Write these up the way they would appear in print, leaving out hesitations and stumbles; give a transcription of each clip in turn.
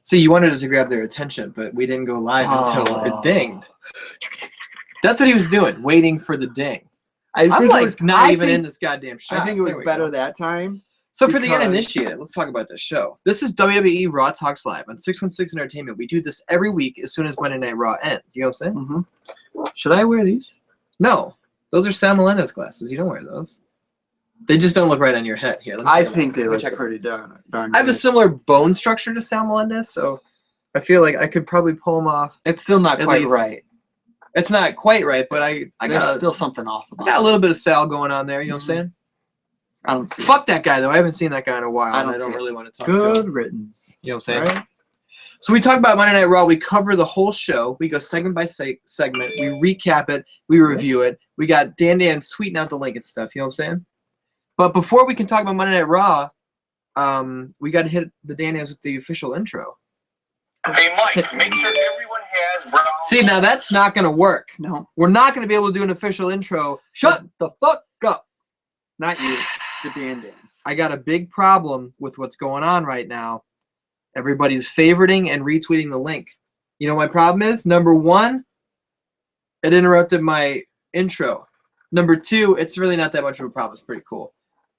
See, you wanted it to grab their attention, but we didn't go live until it dinged. That's what he was doing, waiting for the ding. I'm like not even in this goddamn shot. I think it was better that time. So for the uninitiated, let's talk about this show. This is WWE RAW Talks Live on 616 Entertainment. We do this every week as soon as Monday Night Raw ends. You know what I'm saying? Mm-hmm. Should I wear these? No. Those are Sam Melendez glasses. You don't wear those. They just don't look right on your head. Here, I think they look pretty darn good. I have a similar bone structure to Sam Melendez, so I feel like I could probably pull them off. It's still not quite right. It's not quite right, but I got still something off about it. Got a little bit of Sal going on there. You know what I'm saying? I don't see. Fuck that guy though. I haven't seen that guy in a while. I don't really want to talk to him. Good riddance. You know what I'm saying? Right. So we talk about Monday Night Raw. We cover the whole show. We go segment by segment. We recap it. We review it. We got Dan's tweeting out the link and stuff. You know what I'm saying? But before we can talk about Monday Night Raw, we got to hit the Dan's with the official intro. Hey, Mike, make sure everyone has brown. See, now that's not going to work. No. We're not going to be able to do an official intro. Shut the fuck up. Not you, the Dan-Dans. I got a big problem with what's going on right now. Everybody's favoriting and retweeting the link. You know what my problem is? Number one, it interrupted my intro. Number two, it's really not that much of a problem. It's pretty cool.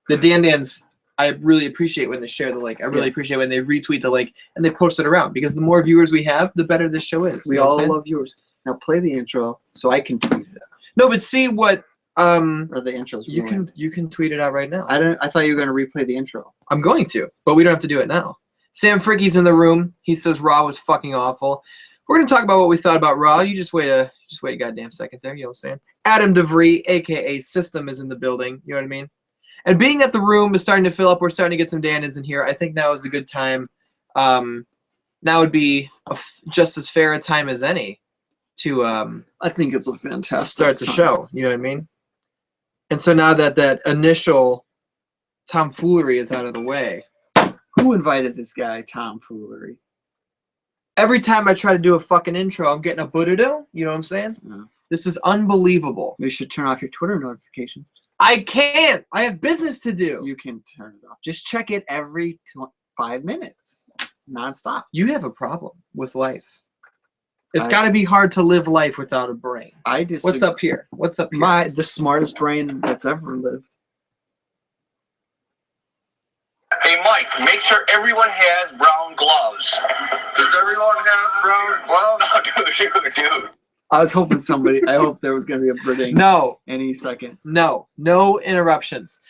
The Dan-Dans, I really appreciate when they share the link. I really appreciate when they retweet the link and they post it around, because the more viewers we have, the better this show is. We all love viewers. Now play the intro so I can tweet it out. No, but see what or the intros. You can tweet it out right now. I thought you were going to replay the intro. I'm going to, but we don't have to do it now. Sam Fricky's in the room. He says Raw was fucking awful. We're going to talk about what we thought about Raw. You just wait a goddamn second there. You know what I'm saying? Adam DeVries, a.k.a. System, is in the building. You know what I mean? And being that the room is starting to fill up, we're starting to get some Dan-Ins in here. I think now is a good time. Now would be just as fair a time as any to I think it's a fantastic start the show. You know what I mean? And so now that initial tomfoolery is out of the way. Who invited this guy, tomfoolery? Every time I try to do a fucking intro, I'm getting a boo-doo. You know what I'm saying? Yeah. This is unbelievable. You should turn off your Twitter notifications. I can't. I have business to do. You can turn it off. Just check it every 5 minutes, nonstop. You have a problem with life. It's got to be hard to live life without a brain. I disagree. What's up here? What's up here? The smartest brain that's ever lived. Hey, Mike, make sure everyone has brown gloves. Does everyone have brown gloves? Oh, dude. I was hoping I hope there was going to be a birding. No. Any second. No interruptions.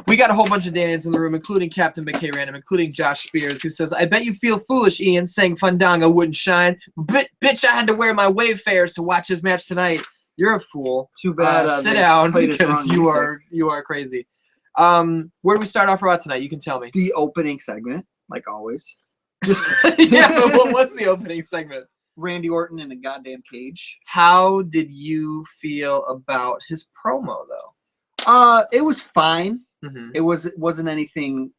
We got a whole bunch of Dan-Ins in the room, including Captain McKay Random, including Josh Spears, who says, I bet you feel foolish, Ian, saying Fandango wouldn't shine. Bitch, I had to wear my Wayfarers to watch his match tonight. You're a fool. Too bad. Sit down, because you are crazy. Where do we start off about tonight? You can tell me. The opening segment, like always. Just yeah, but what's the opening segment? Randy Orton in a goddamn cage. How did you feel about his promo, though? It was fine. Mm-hmm. It wasn't anything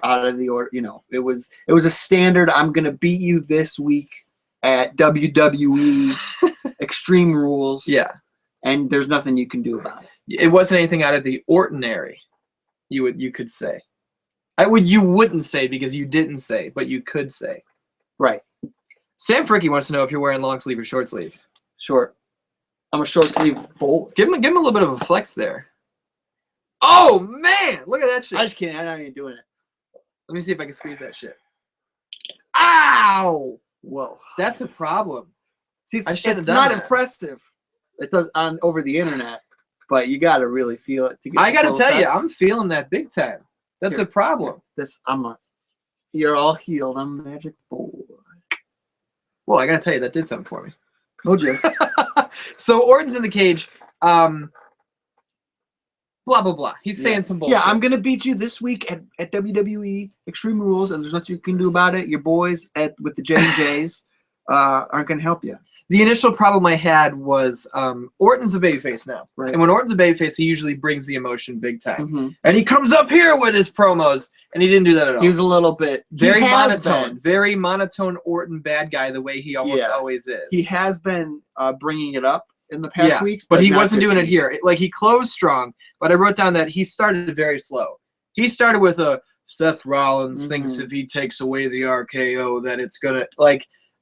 out of the order. You know, it was a standard. I'm gonna beat you this week at WWE Extreme Rules. Yeah, and there's nothing you can do about it. It wasn't anything out of the ordinary. You could say. You wouldn't say because you didn't say, but you could say. Right. Sam Fricky wants to know if you're wearing long sleeve or short sleeves. Short. I'm a short sleeve bolt. Give him a little bit of a flex there. Oh man, look at that shit. I'm just kidding. I'm not even doing it. Let me see if I can squeeze that shit. Ow! Whoa. That's a problem. See, it's not impressive. It does over the internet, but you got to really feel it to get. I got to tell you, I'm feeling that big time. That's a problem. You're all healed. I'm a magic boy. Well, I got to tell you, that did something for me. Told you. So Orton's in the cage. Blah, blah, blah. He's saying some bullshit. Yeah, I'm going to beat you this week at WWE Extreme Rules, and there's nothing you can do about it. Your boys with the J&Js aren't going to help you. The initial problem I had was Orton's a babyface now. Right. And when Orton's a babyface, he usually brings the emotion big time. Mm-hmm. And he comes up here with his promos, and he didn't do that at all. He was a little bit... Very monotone. Very monotone Orton bad guy the way he almost always is. He has been bringing it up in the past weeks. But he wasn't doing it here. Like, he closed strong, but I wrote down that he started very slow. He started with a Seth Rollins thinks if he takes away the RKO that it's gonna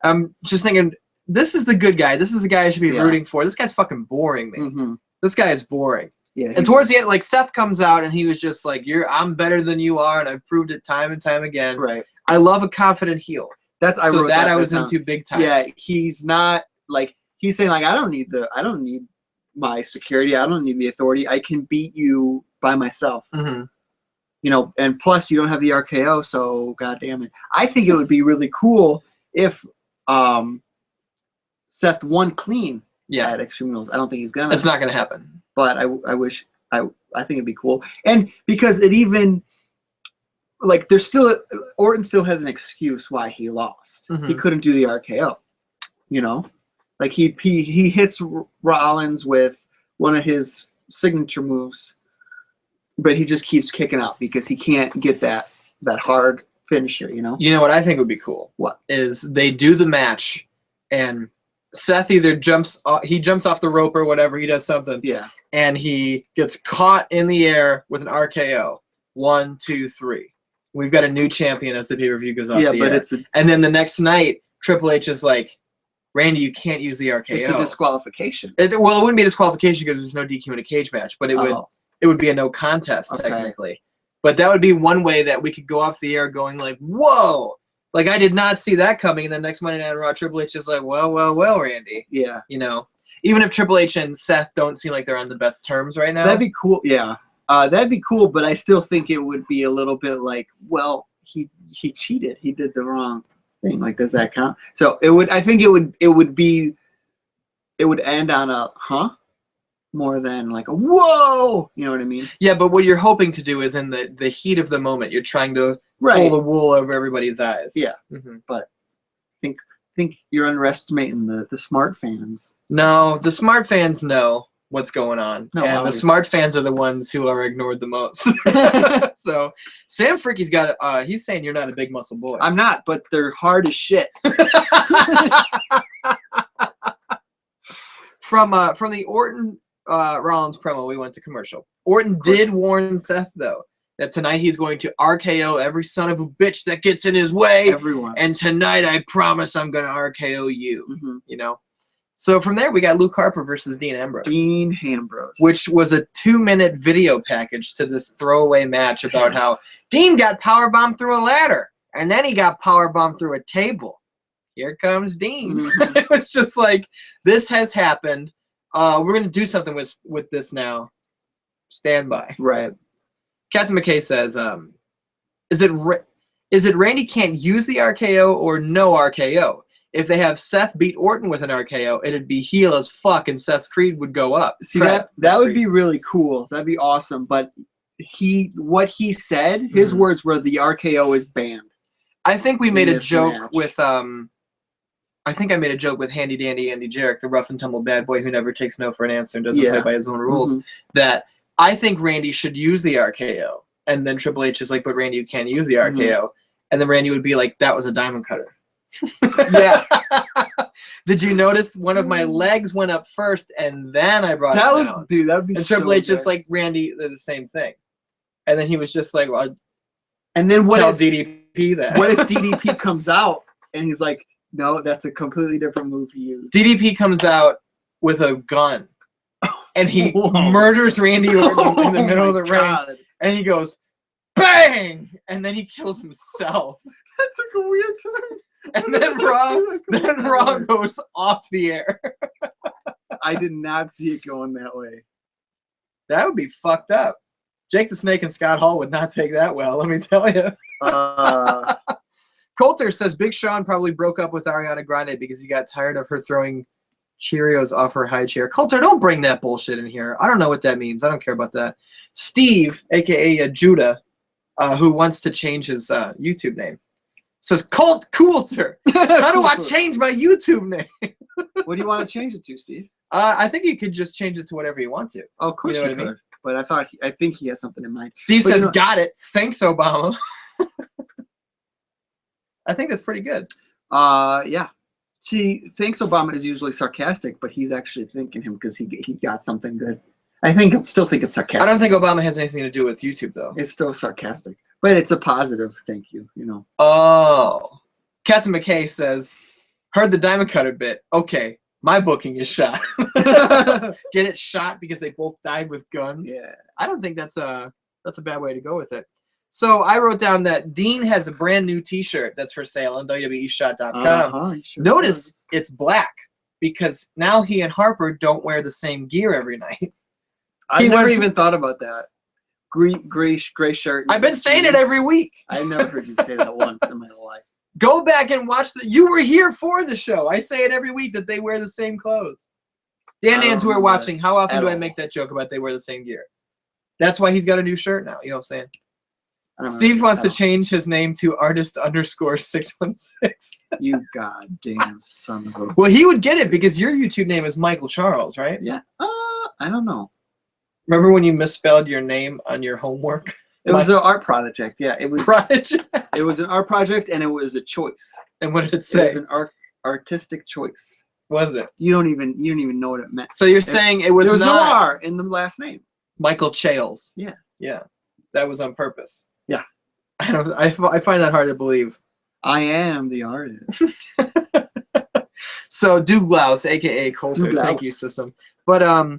I'm just thinking this is the good guy. This is the guy I should be rooting for. This guy's fucking boring, man. This guy is boring. Yeah. And towards the end, like Seth comes out and he was just like, I'm better than you are, and I've proved it time and time again. Right. I love a confident heel. I was into big time. Yeah, he's not like he's saying like I don't need my security. I don't need the authority. I can beat you by myself. You know, and plus you don't have the RKO, so god damn it. I think it would be really cool if Seth won clean at Extreme Rules. I don't think he's gonna. It's not gonna happen. But I wish I think it'd be cool. And because it even like there's still Orton still has an excuse why he lost. He couldn't do the RKO. You know? Like he hits Rollins with one of his signature moves, but he just keeps kicking out because he can't get that hard finisher, you know? You know what I think would be cool? What? Is they do the match and Seth either jumps off the rope or whatever, he does something. Yeah. And he gets caught in the air with an RKO. 1, 2, 3. We've got a new champion as the pay-per-view goes off the air. And then the next night, Triple H is like, Randy, you can't use the RKO. It's a disqualification. Well, it wouldn't be a disqualification because there's no DQ in a cage match, but it would be a no contest technically. But that would be one way that we could go off the air going like, whoa! Like, I did not see that coming. And then next Monday Night Raw, Triple H is like, well, Randy. Yeah. You know, even if Triple H and Seth don't seem like they're on the best terms right now. That'd be cool. Yeah. That'd be cool, but I still think it would be a little bit like, well, he cheated. He did the wrong thing. Like, does that count? So I think it would end on a huh more than like a whoa. You know what I mean? Yeah, but what you're hoping to do is in the heat of the moment, you're trying to pull the wool over everybody's eyes. Yeah. But I think you're underestimating the smart fans. No, the smart fans know what's going on. No, and the smart fans are the ones who are ignored the most. So Sam Freaky's got he's saying you're not a big muscle boy. I'm not, but they're hard as shit. From the Orton Rollins promo, we went to commercial. Orton did warn Seth though that tonight he's going to RKO every son of a bitch that gets in his way. Everyone. And tonight I promise I'm going to RKO you. You know? So from there, we got Luke Harper versus Dean Ambrose. Dean Ambrose. Which was a 2-minute video package to this throwaway match about how Dean got powerbombed through a ladder, and then he got powerbombed through a table. Here comes Dean. It was just like, this has happened. We're going to do something with this now. Stand by. Right. Captain McKay says, is it Randy can't use the RKO or no RKO? If they have Seth beat Orton with an RKO, it'd be heel as fuck, and Seth's creed would go up. See, that would be really cool. That'd be awesome. But what he said, his words were the RKO is banned. I think we made a joke with I think I made a joke with Handy Dandy Andy Jarrett, the rough and tumble bad boy who never takes no for an answer and doesn't play by his own rules. That I think Randy should use the RKO, and then Triple H is like, but Randy, you can't use the RKO, and then Randy would be like, that was a diamond cutter. Yeah. Did you notice one of my legs went up first and then I brought it down? Dude, that would be and Triple H just like, Randy, they're the same thing. And then he was just like, well, and then what if DDP that? What if DDP comes out and he's like, no, that's a completely different move to use. DDP comes out with a gun and he murders Randy Orton in the middle of the ring. And he goes, bang! And then he kills himself. That took a weird turn. And then Raw goes off the air. I did not see it going that way. That would be fucked up. Jake the Snake and Scott Hall would not take that well, let me tell you. Coulter says Big Sean probably broke up with Ariana Grande because he got tired of her throwing Cheerios off her high chair. Coulter, don't bring that bullshit in here. I don't know what that means. I don't care about that. Steve, a.k.a. Judah, who wants to change his YouTube name, says Coulter. How do I change my YouTube name? What do you want to change it to, Steve? I think you could just change it to whatever you want to. Oh, of course you could. I mean? But I think he has something in mind. Steve says, got it. Thanks, Obama. I think that's pretty good. Yeah. See, thanks, Obama is usually sarcastic, but he's actually thanking him because he got something good. I still think it's sarcastic. I don't think Obama has anything to do with YouTube, though. It's still sarcastic. But it's a positive thank you, you know. Oh. Captain McKay says, heard the Diamond Cutter bit. Okay, my booking is shot. Get it shot because they both died with guns? Yeah. I don't think that's a bad way to go with it. So I wrote down that Dean has a brand new T-shirt that's for sale on WWEshot.com. Notice it's black because now he and Harper don't wear the same gear every night. I never even thought about that. Gray shirt. I've been saying it every week. I've never heard you say that once in my life. Go back and watch you were here for the show. I say it every week that they wear the same clothes. Dan who are watching, how often do I make that joke about they wear the same gear? That's why he's got a new shirt now. You know what I'm saying? Steve wants to change his name to artist_616. You goddamn son of a... Well, he would get it because your YouTube name is Michael Charles, right? Yeah. I don't know. Remember when you misspelled your name on your homework? It was an art project. Yeah, it was. Project. It was an art project, and it was a choice. And what did it say? It was an artistic choice. Was it? You don't even know what it meant. So you're saying it was there was not no R in the last name. Michael Chales. Yeah. Yeah. That was on purpose. Yeah. I find that hard to believe. I am the artist. So Douglas, aka Coulter, thank you, system. But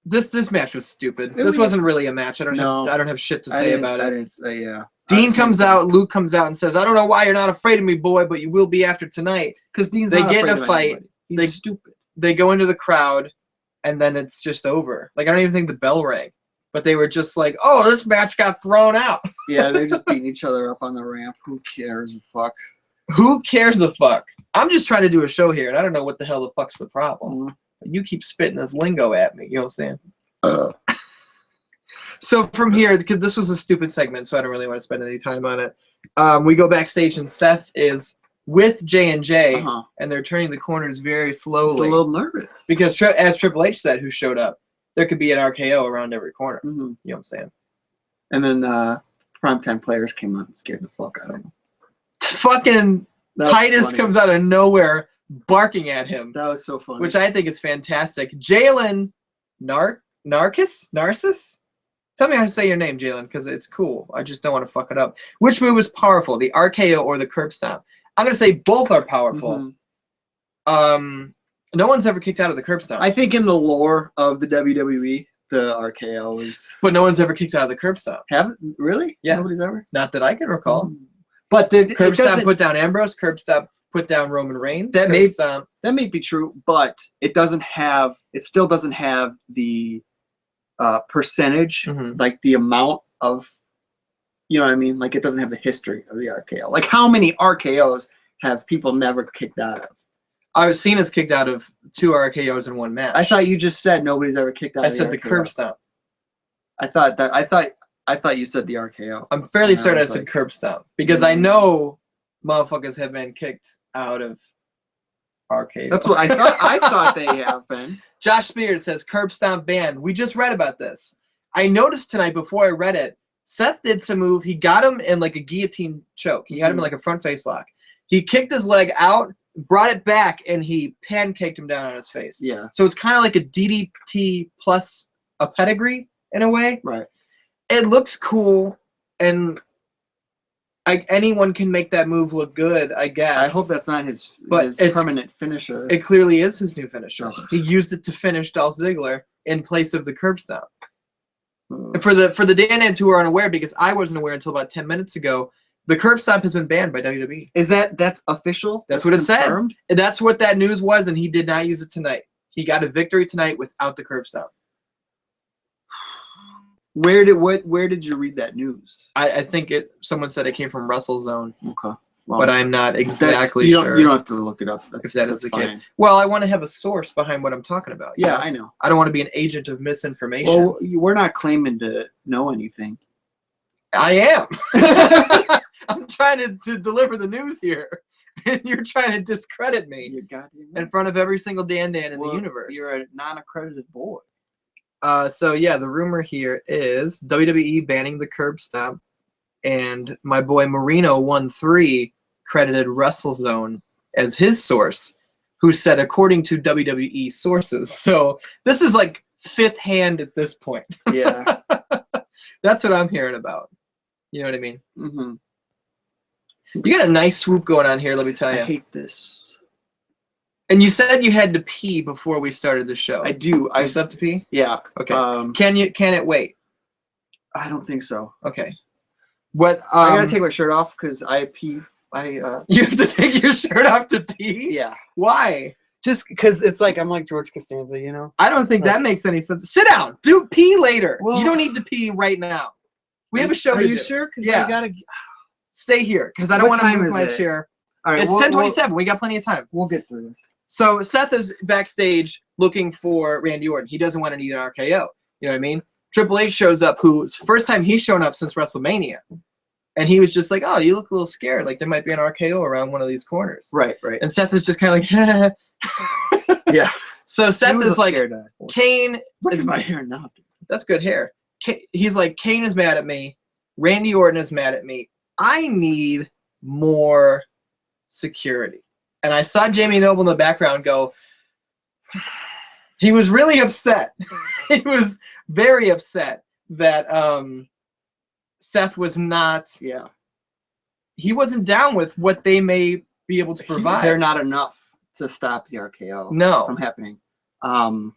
this match was stupid. This wasn't really a match. I don't have shit to say about it. Yeah. Dean comes out, Luke comes out and says, "I don't know why you're not afraid of me, boy, but you will be after tonight." Because Dean's they not get in afraid a of fight. anybody. He's stupid. They go into the crowd, and then it's just over. Like I don't even think the bell rang, but they were just like, "Oh, this match got thrown out." Yeah, they're just beating each other up on the ramp. Who cares a fuck? Who cares a fuck? I'm just trying to do a show here, and I don't know what the hell the fuck's the problem. You keep spitting this lingo at me. You know what I'm saying? So from here, because this was a stupid segment, so I don't really want to spend any time on it. We go backstage, and Seth is with J&J, and they're turning the corners very slowly. He's a little nervous. Because as Triple H said, who showed up, there could be an RKO around every corner. You know what I'm saying? And then primetime players came out and scared the fuck out of him. Fucking Titus comes out of nowhere barking at him. That was so funny. Which I think is fantastic. Jalen Narcissus? Tell me how to say your name, Jalen, because it's cool. I just don't want to fuck it up. Which move is powerful, the RKO or the curb stomp? I'm going to say both are powerful. No one's ever kicked out of the curb stomp. I think in the lore of the WWE, the RKO is... But no one's ever kicked out of the curb stomp. Haven't? Really? Yeah. Nobody's ever? Not that I can recall. But the curb stomp put down Ambrose, curb stomp put down Roman Reigns. That may be true, but it still doesn't have the percentage, like the amount of, you know what I mean? Like it doesn't have the history of the RKO. Like how many RKOs have people never kicked out of? Cena's kicked out of 2 RKOs in one match. I thought you just said nobody's ever kicked out of the RKO. I said the curb stomp. I thought you said the RKO. I'm fairly certain I said curb stomp because I know motherfuckers have been kicked out of RKO. That's what I thought. I thought they have been. Josh Spears says curb stomp banned. We just read about this. I noticed tonight before I read it, Seth did some move. He got him in like a guillotine choke. He had him in like a front face lock. He kicked his leg out, brought it back, and he pancaked him down on his face. Yeah. So it's kind of like a DDT plus a pedigree in a way. Right. It looks cool, and anyone can make that move look good, I guess. I hope that's not his permanent finisher. It clearly is his new finisher. He used it to finish Dolph Ziggler in place of the curb stomp. For the Dan who are unaware, because I wasn't aware until about 10 minutes ago, the curb stomp has been banned by WWE. Is that's official? That's what it confirmed? said. And that's what that news was, and he did not use it tonight. He got a victory tonight without the curb stomp. Where did you read that news? I think someone said it came from WrestleZone. Okay. Well, but I'm not exactly sure. You don't have to look it up if that is the case. Well, I want to have a source behind what I'm talking about. Yeah, I know. I don't want to be an agent of misinformation. Well, we're not claiming to know anything. I am. I'm trying to deliver the news here, and you're trying to discredit me in front of every single Dan in the universe. You're a non-accredited boy. So yeah, the rumor here is WWE banning the curb stomp, and my boy Marino13 credited WrestleZone as his source, who said according to WWE sources. So this is like fifth hand at this point. Yeah. That's what I'm hearing about. You know what I mean? Mm-hmm. You got a nice swoop going on here, let me tell you. I hate this. And you said you had to pee before we started the show. I do. I still have to pee? Yeah. Okay. Can it wait? I don't think so. Okay. What? I gotta take my shirt off because I pee. You have to take your shirt off to pee? Yeah. Why? Just because it's like I'm like George Costanza, you know? I don't think that makes any sense. Sit down. Do pee later. Well, you don't need to pee right now. We have a show to do. Are you sure? Because Yeah. I gotta stay here because I don't want to move my chair. All right, it's 10:27. We got plenty of time. We'll get through this. So Seth is backstage looking for Randy Orton. He doesn't want to need an RKO. You know what I mean? Triple H shows up, who's first time he's shown up since WrestleMania. And he was just like, oh, you look a little scared. Like there might be an RKO around one of these corners. Right. And Seth is just kind of like, yeah. So Seth is like, Kane is my hair now. That's good hair. He's like, Kane is mad at me. Randy Orton is mad at me. I need more security. And I saw Jamie Noble in the background go, he was really upset. He was very upset that Seth was not, he wasn't down with what they may be able to provide. They're not enough to stop the RKO from happening. I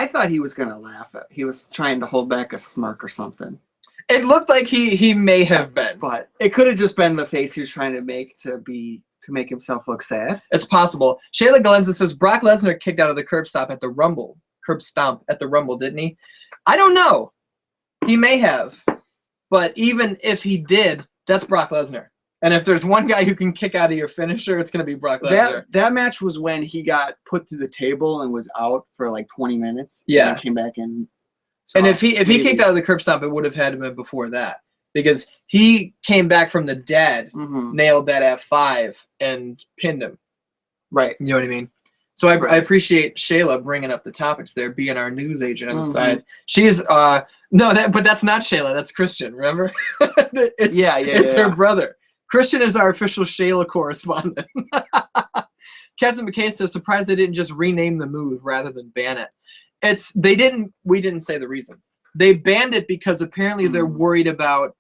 thought he was going to laugh at. He was trying to hold back a smirk or something. It looked like he may have been. But it could have just been the face he was trying to make to make himself look sad. It's possible. Shayla Galenza says Brock Lesnar kicked out of the curb stomp at the Rumble. Didn't he? I don't know. He may have. But even if he did, that's Brock Lesnar. And if there's one guy who can kick out of your finisher, it's going to be Brock Lesnar. That match was when he got put through the table and was out for like 20 minutes. Yeah. And came back in. So and if he kicked out of the curb stomp, it would have had him before that. Because he came back from the dead, nailed that F5, and pinned him. Right. You know what I mean? So I appreciate Shayla bringing up the topics there, being our news agent on the side. She is but that's not Shayla. That's Christian. Remember? It's her brother. Christian is our official Shayla correspondent. Captain McKay says, surprised they didn't just rename the move rather than ban it. We didn't say the reason. They banned it because apparently they're worried about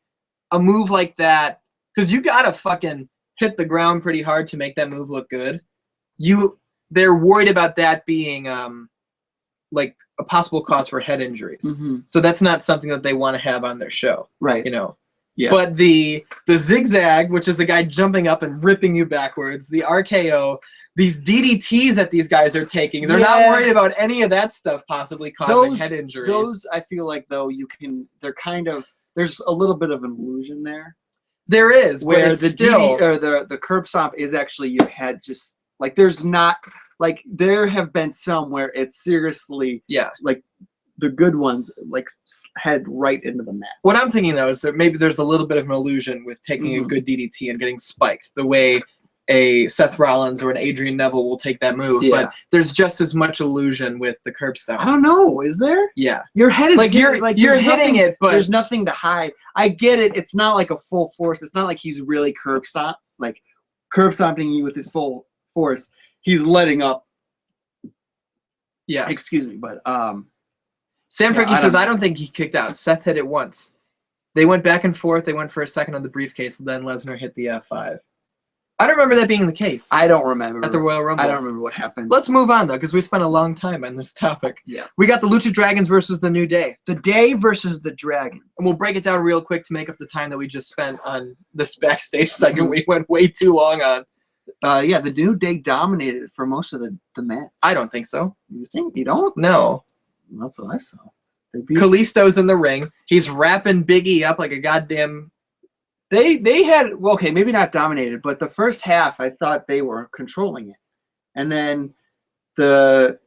a move like that. Because you gotta fucking hit the ground pretty hard to make that move look good. They're worried about that being like a possible cause for head injuries. So that's not something that they want to have on their show. Right. You know. Yeah. But the zigzag, which is the guy jumping up and ripping you backwards, the RKO, these DDTs that these guys are taking, they're not worried about any of that stuff possibly causing head injuries. Those, I feel like, though, there's a little bit of an illusion there. There is, where but the curb stomp is actually your head just, like, there's not, like, there have been some where it's seriously, like, the good ones like head right into the mat. What I'm thinking though is that maybe there's a little bit of an illusion with taking a good DDT and getting spiked the way a Seth Rollins or an Adrian Neville will take that move. But there's just as much illusion with the curb stomp. I don't know. Is there? Yeah. Your head is like you're hitting it, but there's nothing to hide. I get it. It's not like a full force. It's not like he's really curb stomping you with his full force. He's letting up. Yeah. Excuse me, but Sam Fricky says, I don't think he kicked out. Seth hit it once. They went back and forth. They went for a second on the briefcase. Then Lesnar hit the F5. I don't remember that being the case. I don't remember. At the Royal Rumble. I don't remember what happened. Let's move on, though, because we spent a long time on this topic. Yeah. We got the Lucha Dragons versus the New Day. The Day versus the Dragons. And we'll break it down real quick to make up the time that we just spent on this backstage segment we went way too long on. The New Day dominated for most of the match. I don't think so. You think? You don't? No. That's what I saw. Kalisto's in the ring. He's wrapping Big E up like a goddamn... They had... Well, okay, maybe not dominated, but the first half, I thought they were controlling it. And then the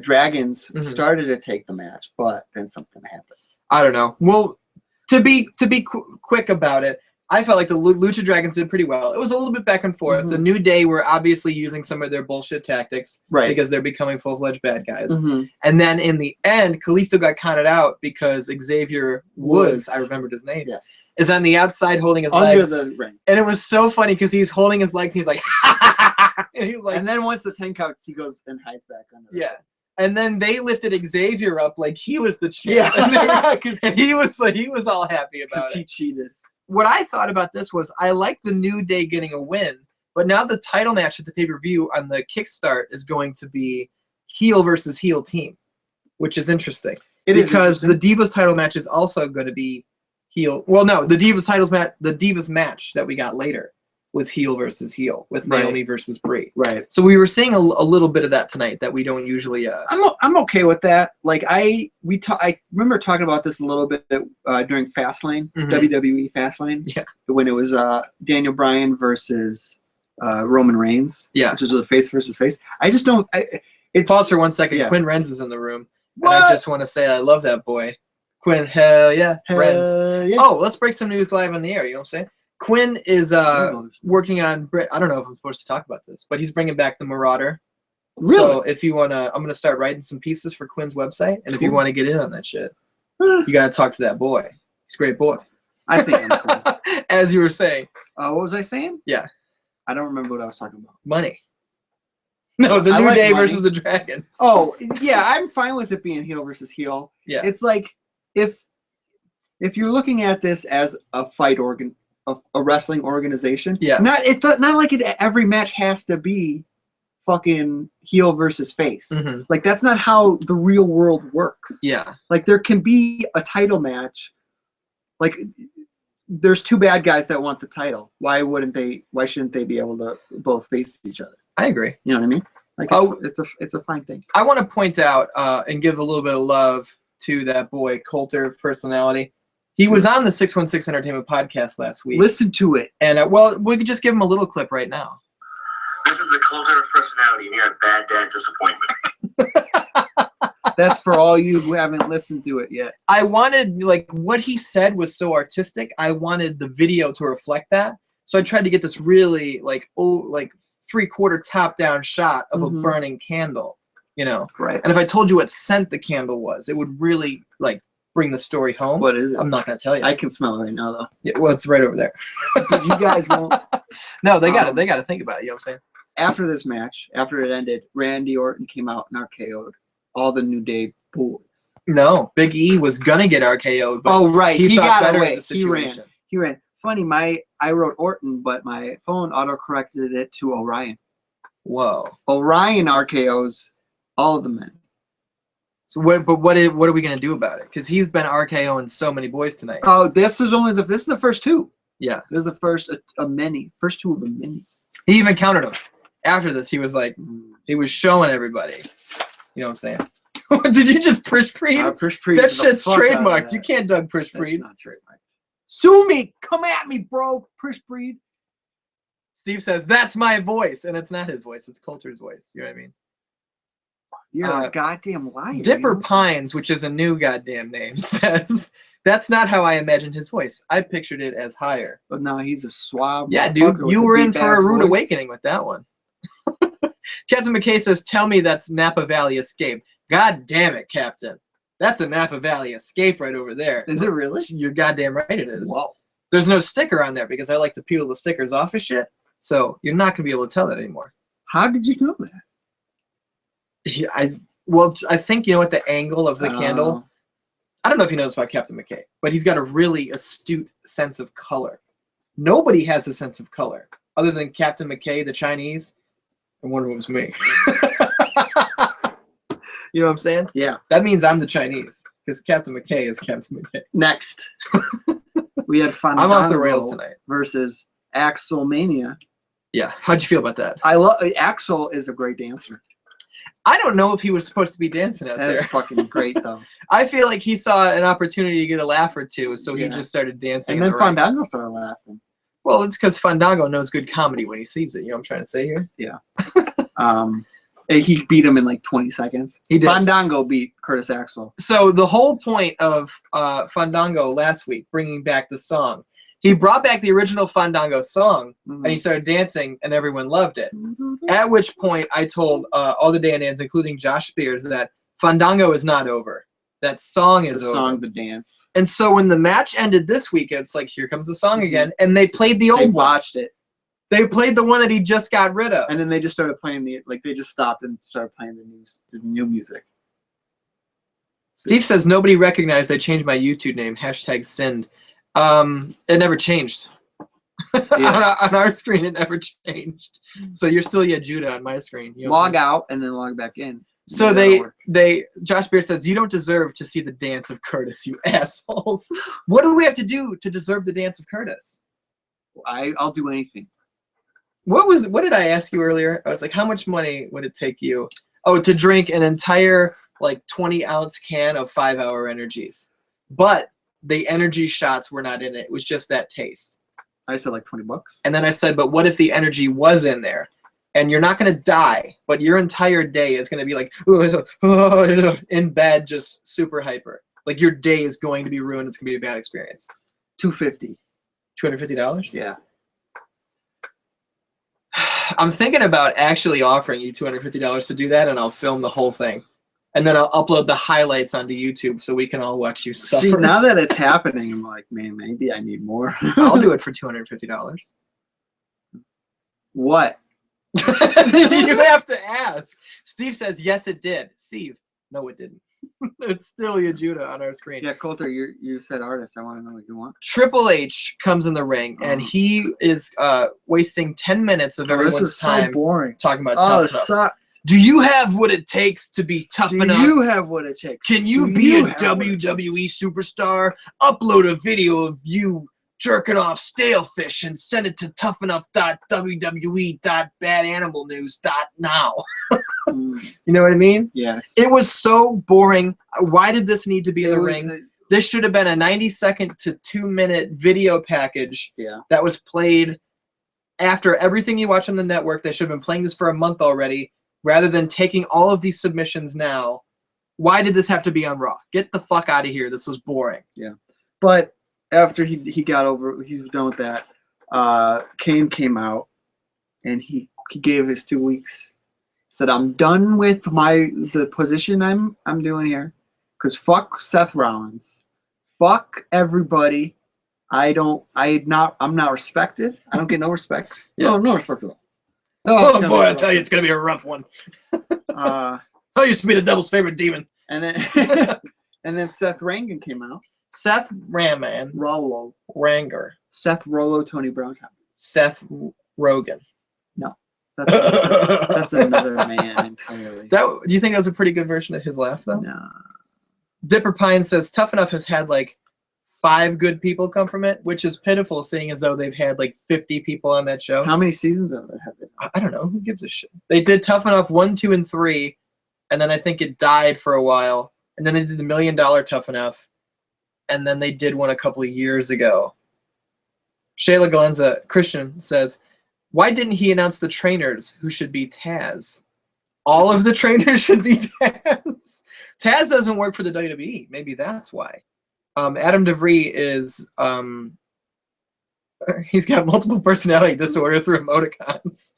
Dragons started to take the match, but then something happened. I don't know. Well, to be quick about it, I felt like the Lucha Dragons did pretty well. It was a little bit back and forth. The New Day were obviously using some of their bullshit tactics, right? Because they're becoming full-fledged bad guys. And then in the end, Kalisto got counted out because Xavier Woods, I remembered his name, is on the outside holding his legs. Under the ring. And it was so funny because he's holding his legs and he's like, and he's like, and then once the 10 counts, he goes and hides back under. Yeah. And then they lifted Xavier up like he was the champ. And he was all happy about it. Because he cheated. What I thought about this was I like the New Day getting a win, but now the title match at the pay-per-view on the Kickstart is going to be heel versus heel team, which is interesting. Because the Divas title match is also going to be heel. Well, no, the Divas match that we got later was heel versus heel with Naomi versus Brie. Right. So we were seeing a little bit of that tonight that we don't usually. I'm okay with that. Like I remember talking about this a little bit during Fastlane, WWE Fastlane. Yeah. When it was Daniel Bryan versus Roman Reigns. Yeah. Which was the face versus face. I just don't. Pause for 1 second. Yeah. Quinn Renz is in the room. What? And I just want to say I love that boy. Quinn, hell yeah. Renz. Yeah. Oh, let's break some news live on the air. You know what I'm saying? Quinn is working on. I don't know if I'm supposed to talk about this, but he's bringing back the Marauder. Really? So if you wanna, I'm gonna start writing some pieces for Quinn's website, and if you want to get in on that shit, you gotta talk to that boy. He's a great boy. I think I'm cool. As you were saying. What was I saying? Yeah. I don't remember what I was talking about. Money. No, the New Day versus the Dragons. Oh yeah, I'm fine with it being heel versus heel. Yeah. It's like if you're looking at this as a fight a wrestling organization. Yeah. It's not like every match has to be fucking heel versus face. Like that's not how the real world works. Yeah. Like there can be a title match. Like there's two bad guys that want the title. Why shouldn't they be able to both face each other? I agree. You know what I mean? Like it's a fine thing. I want to point out and give a little bit of love to that boy Coulter personality. He was on the 616 Entertainment podcast last week. Listen to it. And, well, we could just give him a little clip right now. This is the Coulter of personality, and you're a bad dad disappointment. That's for all you who haven't listened to it yet. I wanted, like, what he said was so artistic. I wanted the video to reflect that. So I tried to get this really, like, three-quarter top-down shot of a burning candle, you know? Right. And if I told you what scent the candle was, it would really, like, bring the story home. What is it? I'm not going to tell you. I can smell it right now, though. Yeah, well, it's right over there. You guys won't. No, they got to think about it. You know what I'm saying? After this match, after it ended, Randy Orton came out and RKO'd all the New Day boys. No, Big E was going to get RKO'd. But right. He got better away. of the situation. He ran. Funny, I wrote Orton, but my phone auto-corrected it to Orion. Whoa. Orion RKO's all of the men. So what are we gonna do about it? Because he's been RKOing so many boys tonight. Oh, this is the first two. Yeah, this is the first of many. First two of the many. He even counted them. After this, he was like, he was showing everybody. You know what I'm saying? Did you just Prish Preed? Prish Preed. That shit's trademarked. You can't Doug Prish Preed. That's not trademarked. Sue me. Come at me, bro. Prish Preed. Steve says that's my voice, and it's not his voice. It's Coulter's voice. You know what I mean? You're a goddamn liar. Dipper Pines, which is a new goddamn name, says that's not how I imagined his voice. I pictured it as higher. But no, he's a suave. Yeah, dude, you were in for a rude awakening with that one. Captain McKay says, "Tell me that's Napa Valley Escape." God damn it, Captain. That's a Napa Valley Escape right over there. Is it really? You're goddamn right it is. Whoa. There's no sticker on there because I like to peel the stickers off of shit. So you're not going to be able to tell that anymore. How did you know that? I think, you know, at the angle of the candle, I don't know if you know this about Captain McKay, but he's got a really astute sense of color. Nobody has a sense of color other than Captain McKay, the Chinese, and one of them's me. You know what I'm saying? Yeah. That means I'm the Chinese because Captain McKay is Captain McKay. Next, we had Fandango I'm off the rails tonight. Versus Axelmania. Yeah. How'd you feel about that? I love Axel is a great dancer. I don't know if he was supposed to be dancing out there. That's fucking great, though. I feel like he saw an opportunity to get a laugh or two, so he just started dancing. And then Fandango started laughing. Well, it's because Fandango knows good comedy when he sees it. You know what I'm trying to say here? Yeah. He beat him in like 20 seconds. He did. Fandango beat Curtis Axel. So the whole point of Fandango last week, bringing back the song, he brought back the original Fandango song, and he started dancing, and everyone loved it. At which point, I told all the Dan-Dans, including Josh Spears, that Fandango is not over. That song is over. The song, the dance. And so when the match ended this week, it's like, here comes the song again, and they played the old one. They watched it. They played the one that he just got rid of. And then they just started playing they just stopped and started playing the new music. Steve says, nobody recognized I changed my YouTube name, #sinned. It never changed. Yeah. on our screen, it never changed. So you're still Judah on my screen. You know log out and then log back in. So Josh Beer says, you don't deserve to see the dance of Curtis, you assholes. What do we have to do to deserve the dance of Curtis? I'll do anything. What did I ask you earlier? I was like, how much money would it take you? Oh, to drink an entire 20-ounce can of 5-hour energies. But the energy shots were not in it. It was just that taste. I said $20. And then I said, but what if the energy was in there? And you're not going to die, but your entire day is going to be in bed, just super hyper. Like your day is going to be ruined. It's going to be a bad experience. $250. $250? Yeah. I'm thinking about actually offering you $250 to do that, and I'll film the whole thing. And then I'll upload the highlights onto YouTube so we can all watch you suffer. See, now that it's happening, I'm like, man, maybe I need more. I'll do it for $250. What? You have to ask. Steve says, yes, it did. Steve, no, it didn't. It's still Judah on our screen. Yeah, Coulter, you said artist. I want to know what you want. Triple H comes in the ring, and he is wasting 10 minutes of everyone's time so boring. talking about tough enough. Do you have what it takes to be tough enough? Do you have what it takes? Can you be a WWE superstar? Upload a video of you jerking off stale fish and send it to toughenough.wwe.badanimalnews.now. You know what I mean? Yes. It was so boring. Why did this need to be in the ring? This should have been a 90-second to 2-minute video package that was played after everything you watch on the network. They should have been playing this for a month already, rather than taking all of these submissions now. Why did this have to be on Raw? Get the fuck out of here. This was boring. Yeah. But after he was done with that, Kane came out and he gave his 2 weeks. Said, I'm done with the position I'm doing here. Because fuck Seth Rollins. Fuck everybody. I'm not respected. I don't get no respect. Yeah. No respect at all. Oh boy, I tell you, it's gonna be a rough one. I used to be the Devil's favorite demon. And then and then Seth Rangan came out. Seth Raman. Rollo. Ranger. Seth Rollo, Tony Brown. Seth Rogen. No. That's another man entirely. Do you think that was a pretty good version of his laugh, though? No. Dipper Pine says, Tough Enough has had 5 good people come from it, which is pitiful, seeing as though they've had 50 people on that show. How many seasons of it have they? I don't know. Who gives a shit? They did Tough Enough 1, 2, and 3, and then I think it died for a while. And then they did the $1 Million Tough Enough, and then they did one a couple of years ago. Shayla Galenza Christian says, why didn't he announce the trainers who should be Taz? All of the trainers should be Taz. Taz doesn't work for the WWE. Maybe that's why. Adam DeVree is he's got multiple personality disorder through emoticons.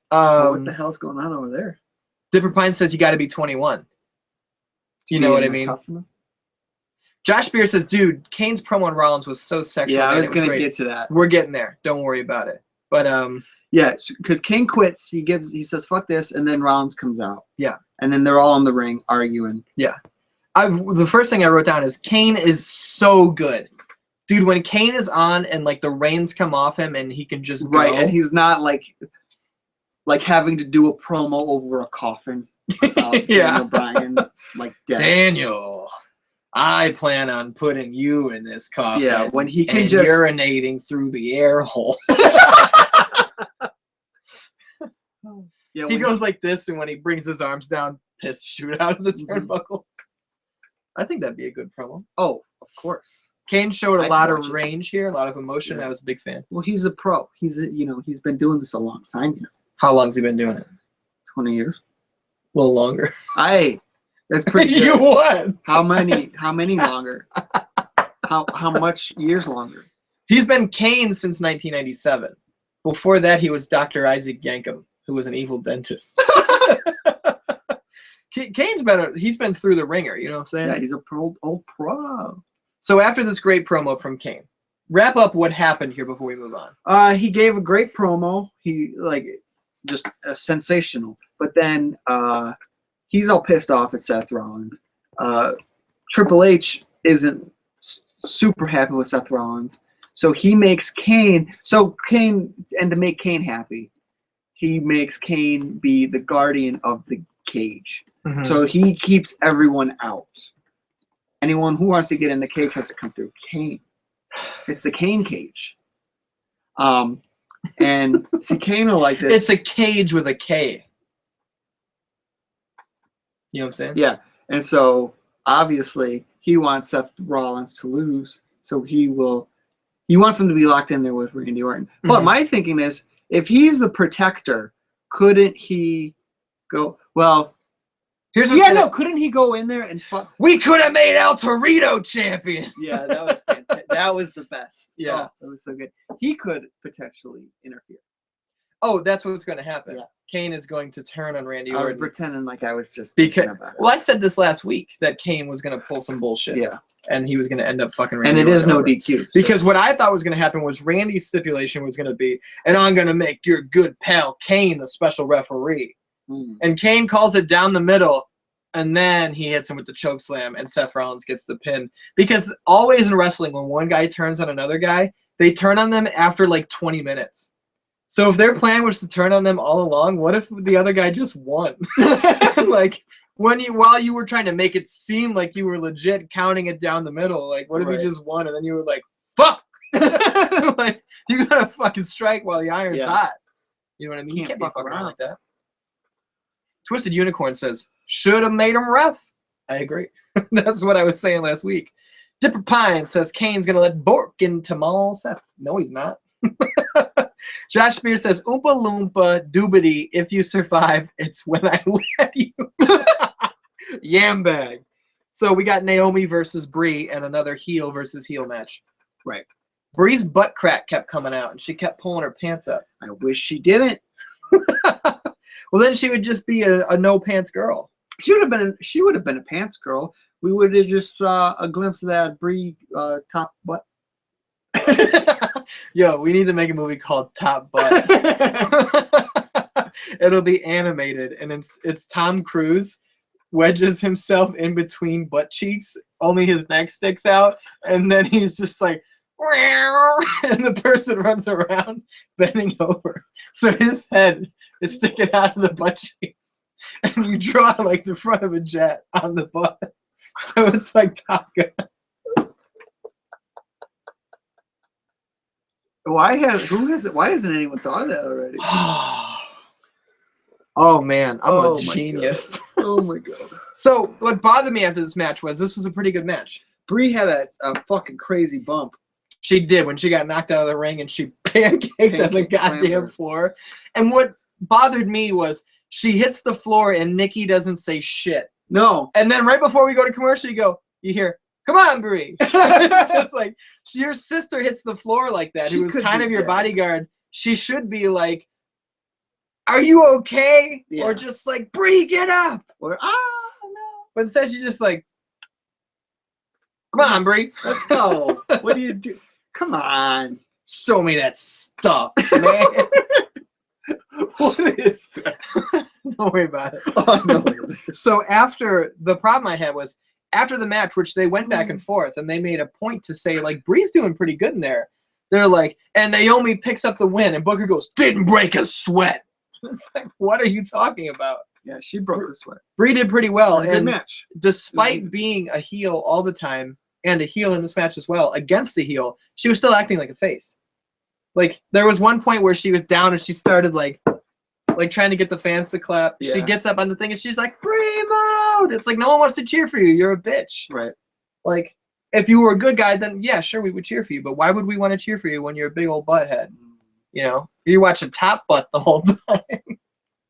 What the hell's going on over there? Dipper Pine says you got to be 21. You know what I mean? Josh Beer says, dude, Kane's promo on Rollins was so sexual. Yeah, I was going to get to that. We're getting there. Don't worry about it. But yeah, because Kane quits. He says, fuck this, and then Rollins comes out. Yeah. And then they're all in the ring arguing. Yeah. The first thing I wrote down is Kane is so good. Dude, when Kane is on and the reins come off him and he can just go. Right, and he's not like having to do a promo over a coffin. Yeah. Daniel Bryan, dead. Daniel, I plan on putting you in this coffin. Yeah, when he can and just urinating through the air hole. Yeah, he goes like this, and when he brings his arms down, piss shoot out of the turnbuckles. I think that'd be a good promo. Oh, of course. Kane showed a lot of range here, a lot of emotion. Yeah. I was a big fan. Well, he's a pro. He's been doing this a long time. How long's he been doing it? 20 years. A little longer. That's pretty good. You won. How many longer? How much years longer? He's been Kane since 1997. Before that, he was Dr. Isaac Yankem, who was an evil dentist. Kane's he's been through the ringer, you know what I'm saying? Yeah, he's a old pro. So after this great promo from Kane, wrap up what happened here before we move on. He gave a great promo. He just sensational. But then he's all pissed off at Seth Rollins. Triple H isn't super happy with Seth Rollins, so he makes Kane. And to make Kane happy, he makes Kane be the guardian of the cage. Mm-hmm. So he keeps everyone out. Anyone who wants to get in the cage has to come through Kane. It's the Kane cage. And see, Kane will like this. It's a cage with a K. You know what I'm saying? Yeah. And so obviously he wants Seth Rollins to lose. So he wants him to be locked in there with Randy Orton. Mm-hmm. But my thinking is, if he's the protector, couldn't he go? Well, couldn't he go in there and fuck? We could have made El Torito champion. Yeah, that was fantastic. That was the best. Yeah, that was so good. He could potentially interfere. Oh, that's what's going to happen. Yeah. Kane is going to turn on Randy Orton. I was pretending like I was just thinking about it. Well, I said this last week that Kane was going to pull some bullshit. Yeah. And he was going to end up fucking Randy Orton. And it is no over. DQ. So. Because what I thought was going to happen was Randy's stipulation was going to be, and I'm going to make your good pal Kane the special referee. And Kane calls it down the middle, and then he hits him with the choke slam, and Seth Rollins gets the pin. Because always in wrestling, when one guy turns on another guy, they turn on them after like 20 minutes. So if their plan was to turn on them all along, what if the other guy just won? Like while you were trying to make it seem like you were legit counting it down the middle, like what if he just won and then you were like, fuck! Like you gotta fucking strike while the iron's hot. You know what I mean? You can't be fucking around like that. Twisted Unicorn says, should have made him ref. I agree. That's what I was saying last week. Dipper Pine says Kane's gonna let Bork into Mall Seth. No, he's not. Josh Spears says, Oompa Loompa doobity, if you survive, it's when I let you. Yam bag. So we got Naomi versus Brie and another heel versus heel match. Right. Brie's butt crack kept coming out and she kept pulling her pants up. I wish she didn't. Well, then she would just be a no pants girl. She would have been a pants girl. We would have just saw a glimpse of that Brie top butt. Yo, we need to make a movie called Top Butt. It'll be animated, and it's Tom Cruise wedges himself in between butt cheeks, only his neck sticks out, and then he's just like, and the person runs around bending over. So his head is sticking out of the butt cheeks, and you draw like the front of a jet on the butt. So it's like Top Gun. Why hasn't anyone thought of that already? Oh man, I'm a genius. Oh my god. So what bothered me after this match was this was a pretty good match. Brie had a fucking crazy bump. She did when she got knocked out of the ring and she pancaked on the goddamn floor. And what bothered me was she hits the floor and Nikki doesn't say shit. No. And then right before we go to commercial, you hear, come on, Brie. It's just like, your sister hits the floor like that, who was kind of your bodyguard. She should be like, are you okay? Yeah. Or just like, Brie, get up. Or, no. But instead she's just like, come on, Brie. Let's go. What do you do? Come on. Show me that stuff, man. What is that? Don't worry about it. Oh, no. So the problem I had was, after the match, which they went back and forth, and they made a point to say, like, Brie's doing pretty good in there. They're like, and Naomi picks up the win, and Booker goes, didn't break a sweat. It's like, what are you talking about? Yeah, she broke a sweat. Brie did pretty well. It was a good match. Despite being a heel all the time, and a heel in this match as well, against the heel, she was still acting like a face. Like, there was one point where she was down, and she started, like trying to get the fans to clap. Yeah. She gets up on the thing and she's like, Brie mode! It's like, no one wants to cheer for you. You're a bitch. Right. Like, if you were a good guy, then yeah, sure, we would cheer for you. But why would we want to cheer for you when you're a big old butthead? You know? You're watching Top Butt the whole time.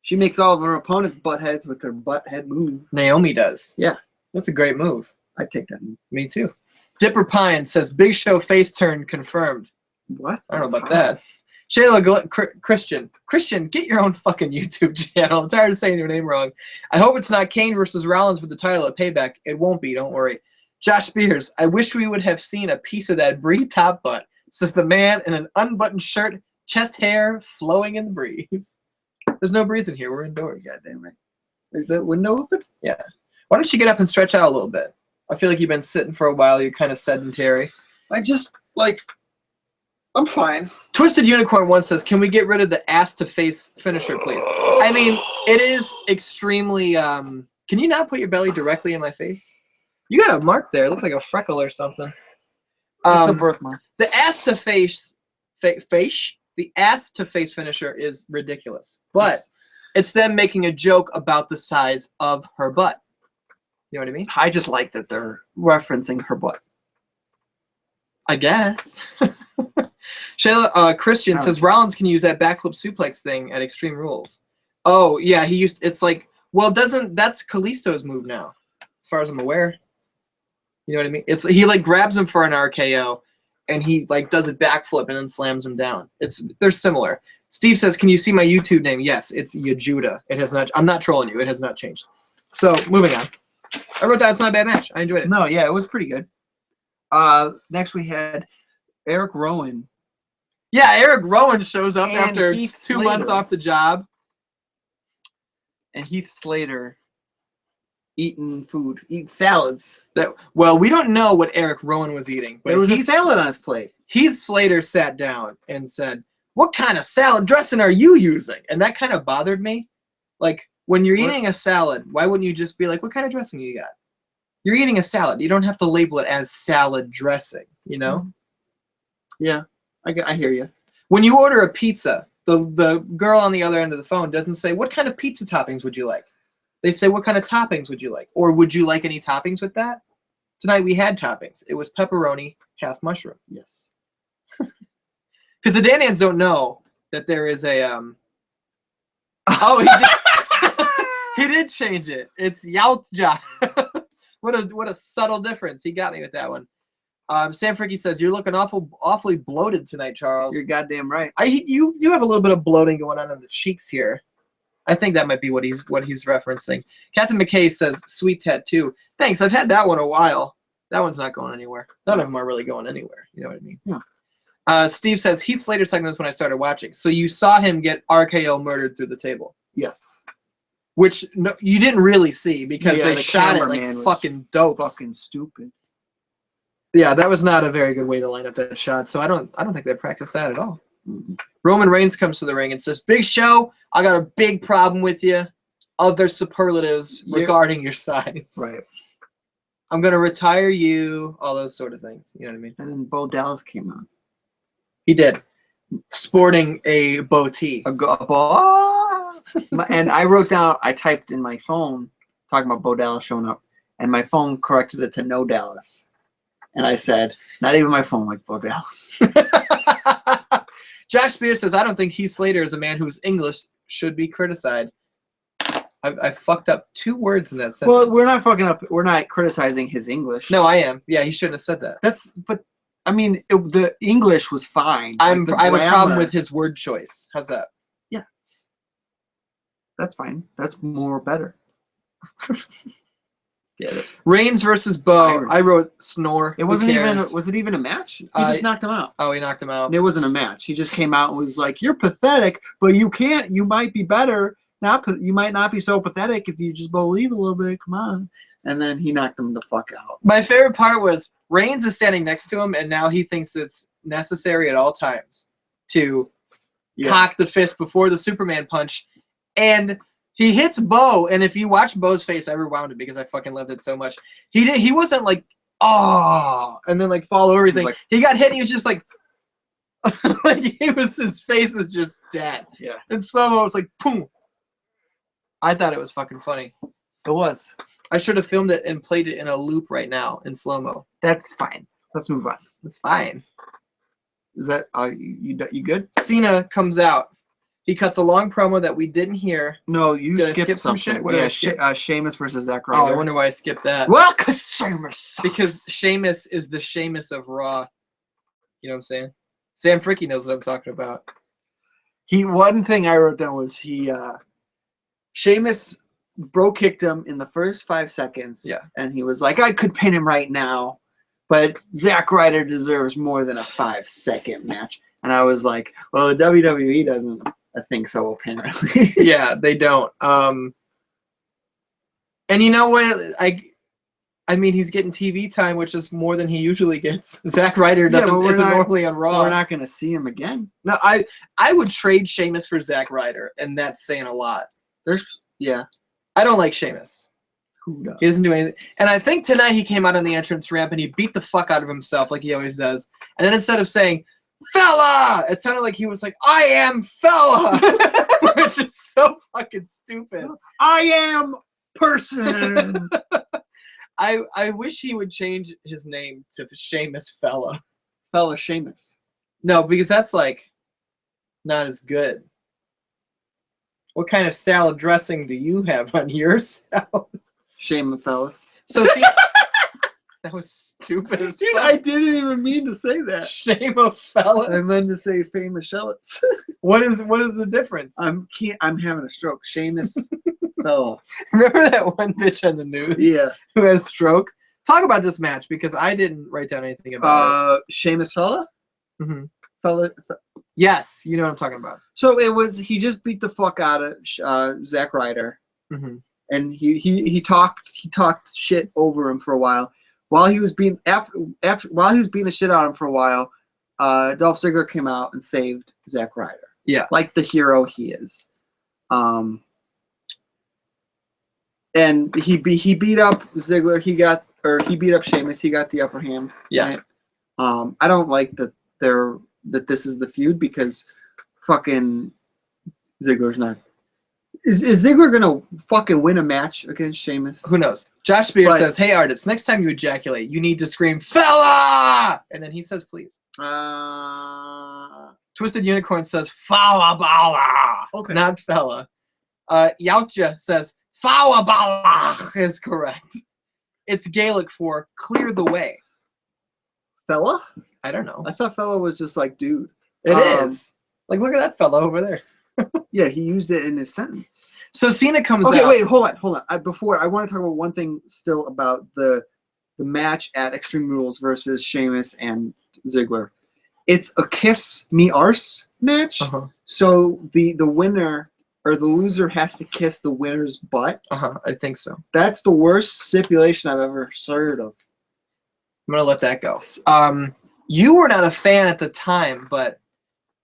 She makes all of her opponents buttheads with her butthead move. Naomi does. Yeah. That's a great move. I'd take that move. Me too. Dipper Pine says, Big Show face turn confirmed. What? I don't know about that. Shayla Christian, get your own fucking YouTube channel. I'm tired of saying your name wrong. I hope it's not Kane versus Rollins with the title at Payback. It won't be, don't worry. Josh Spears, I wish we would have seen a piece of that Brie top butt. Says the man in an unbuttoned shirt, chest hair flowing in the breeze. There's no breeze in here. We're indoors. Goddamn right. Is that window open? Yeah. Why don't you get up and stretch out a little bit? I feel like you've been sitting for a while. You're kind of sedentary. I just, like, I'm fine. Twisted Unicorn 1 says, can we get rid of the ass-to-face finisher, please? I mean, it is extremely... can you not put your belly directly in my face? You got a mark there. It looks like a freckle or something. It's a birthmark. The ass-to-face... The ass-to-face finisher is ridiculous. But it's them making a joke about the size of her butt. You know what I mean? I just like that they're referencing her butt. I guess. Shayla Christian says Rollins can use that backflip suplex thing at Extreme Rules. Oh yeah, he used. It's like, well, that's Kalisto's move now, as far as I'm aware. You know what I mean? It's he like grabs him for an RKO, and he like does a backflip and then slams him down. They're similar. Steve says, can you see my YouTube name? Yes, it's Yajuda. It has not. I'm not trolling you. It has not changed. So moving on. I wrote down it's not a bad match. I enjoyed it. No, yeah, it was pretty good. Next we had Eric Rowan. Yeah, Eric Rowan shows up And after Heath 2 months Slater. off the job. And Heath Slater eating salads. Well, we don't know what Eric Rowan was eating. But There was a salad on his plate. Heath Slater sat down and said, what kind of salad dressing are you using? And that kind of bothered me. Like, when you're eating a salad, why wouldn't you just be like, what kind of dressing you got? You're eating a salad. You don't have to label it as salad dressing, you know? Yeah, I hear you. When you order a pizza, the girl on the other end of the phone doesn't say, what kind of pizza toppings would you like? They say, what kind of toppings would you like? Or would you like any toppings with that? Tonight we had toppings. It was pepperoni, half mushroom. Yes. Because the Danans don't know that there is a... Oh, he did, he did change it. It's Yautja. What a subtle difference. He got me with that one. Sam Fricky says, you're looking awfully bloated tonight, Charles. You're goddamn right. You have a little bit of bloating going on in the cheeks here. I think that might be what he's referencing. Captain McKay says, sweet tattoo. Thanks. I've had that one a while. That one's not going anywhere. None of them are really going anywhere. You know what I mean? Yeah. Steve says, Heath Slater segment is when I started watching. So you saw him get RKO murdered through the table. Yes. Which you didn't really see because they the shot it cameraman like was fucking dope. Fucking stupid. Yeah, that was not a very good way to line up that shot. So I don't think they practiced that at all. Mm-hmm. Roman Reigns comes to the ring and says, Big Show, I got a big problem with you. Other superlatives regarding your size. Right. I'm going to retire you, all those sort of things. You know what I mean? And then Bo Dallas came on. He did. Sporting a bow tee. And I wrote down, I typed in my phone, talking about Bo Dallas showing up, and my phone corrected it to no Dallas. And I said, not even my phone like Bo Dallas. Josh Spears says, I don't think Heath Slater is a man whose English should be criticized. I fucked up 2 words in that sentence. Well, we're not fucking up. We're not criticizing his English. No, I am. Yeah, he shouldn't have said that. But I mean, the English was fine. I have a problem with his word choice. How's that? Yeah. That's fine. That's better. Get it. Reigns versus Bo. I wrote snore. It wasn't even. Was it even a match? He just knocked him out. Oh, he knocked him out. It wasn't a match. He just came out and was like, "You're pathetic, but you can't. You might be better. You might not be so pathetic if you just believe a little bit. Come on." And then he knocked him the fuck out. My favorite part was Reigns is standing next to him, and now he thinks it's necessary at all times to cock the fist before the Superman punch, and he hits Bo, and if you watch Bo's face, I rewound it because I fucking loved it so much. He wasn't like, oh, and then like fall over everything. He got hit, and he was just like, like his face was just dead. Yeah. And slow-mo was like, boom. I thought it was fucking funny. It was. I should have filmed it and played it in a loop right now in slow-mo. That's fine. Let's move on. It's fine. Is that you good? Cena comes out. He cuts a long promo that we didn't hear. No, you skipped some something. shit. What did I skip? Sheamus versus Zack Ryder. Oh, I wonder why I skipped that. Well, because Sheamus sucks. Because Sheamus is the Sheamus of Raw. You know what I'm saying? Sam Fricky knows what I'm talking about. One thing I wrote down was Sheamus bro kicked him in the first 5 seconds. Yeah. And he was like, I could pin him right now. but Zack Ryder deserves more than a 5-second match. And I was like, well, the WWE doesn't think so, apparently. Yeah, they don't. And you know what? I mean, he's getting TV time, which is more than he usually gets. Zack Ryder isn't normally on Raw. We're not going to see him again. No, I would trade Sheamus for Zack Ryder, and that's saying a lot. I don't like Sheamus. Who does? He doesn't do anything. And I think tonight he came out on the entrance ramp and he beat the fuck out of himself like he always does. And then instead of saying, "Fella," it sounded like he was like, "I am Fella," which is so fucking stupid. I am person. I wish he would change his name to Sheamus Fella. Fella Sheamus. No, because that's like not as good. What kind of salad dressing do you have on your salad? Sheamus fellas. So see, that was stupid as Dude, fuck. I didn't even mean to say that. Sheamus Fellas. I meant to say famous shells. What is the difference? I'm having a stroke. Sheamus fella. Remember that one bitch on the news? Yeah. Who had a stroke? Talk about this match because I didn't write down anything about it. Sheamus fella? Mm-hmm. Fella. Yes, you know what I'm talking about. So he just beat the fuck out of Zack Ryder. Mm-hmm. And he talked shit over him for a while. While he was being while he was beating the shit out of him for a while, Dolph Ziggler came out and saved Zack Ryder. Yeah, like the hero he is. And he beat up Ziggler. He beat up Sheamus. He got the upper hand. Yeah. Right? I don't like that this is the feud because fucking Ziggler's not. Is Ziggler gonna fucking win a match against Sheamus? Who knows? Josh Spears says, "Hey artist, next time you ejaculate, you need to scream Fella!" And then he says, "Please." Twisted Unicorn says, "Fala bala." Okay. Not fella. Yautja says, "Fala bala" is correct. It's Gaelic for clear the way. Fella? I don't know. I thought fella was just like dude. It is. Like, look at that fella over there. Yeah, he used it in his sentence. So Cena comes out. Okay, wait, hold on. Before I want to talk about one thing still about the match at Extreme Rules versus Sheamus and Ziggler. It's a kiss me arse match. Uh-huh. So the winner or the loser has to kiss the winner's butt. I think so. That's the worst stipulation I've ever heard of. I'm gonna let that go. You were not a fan at the time, but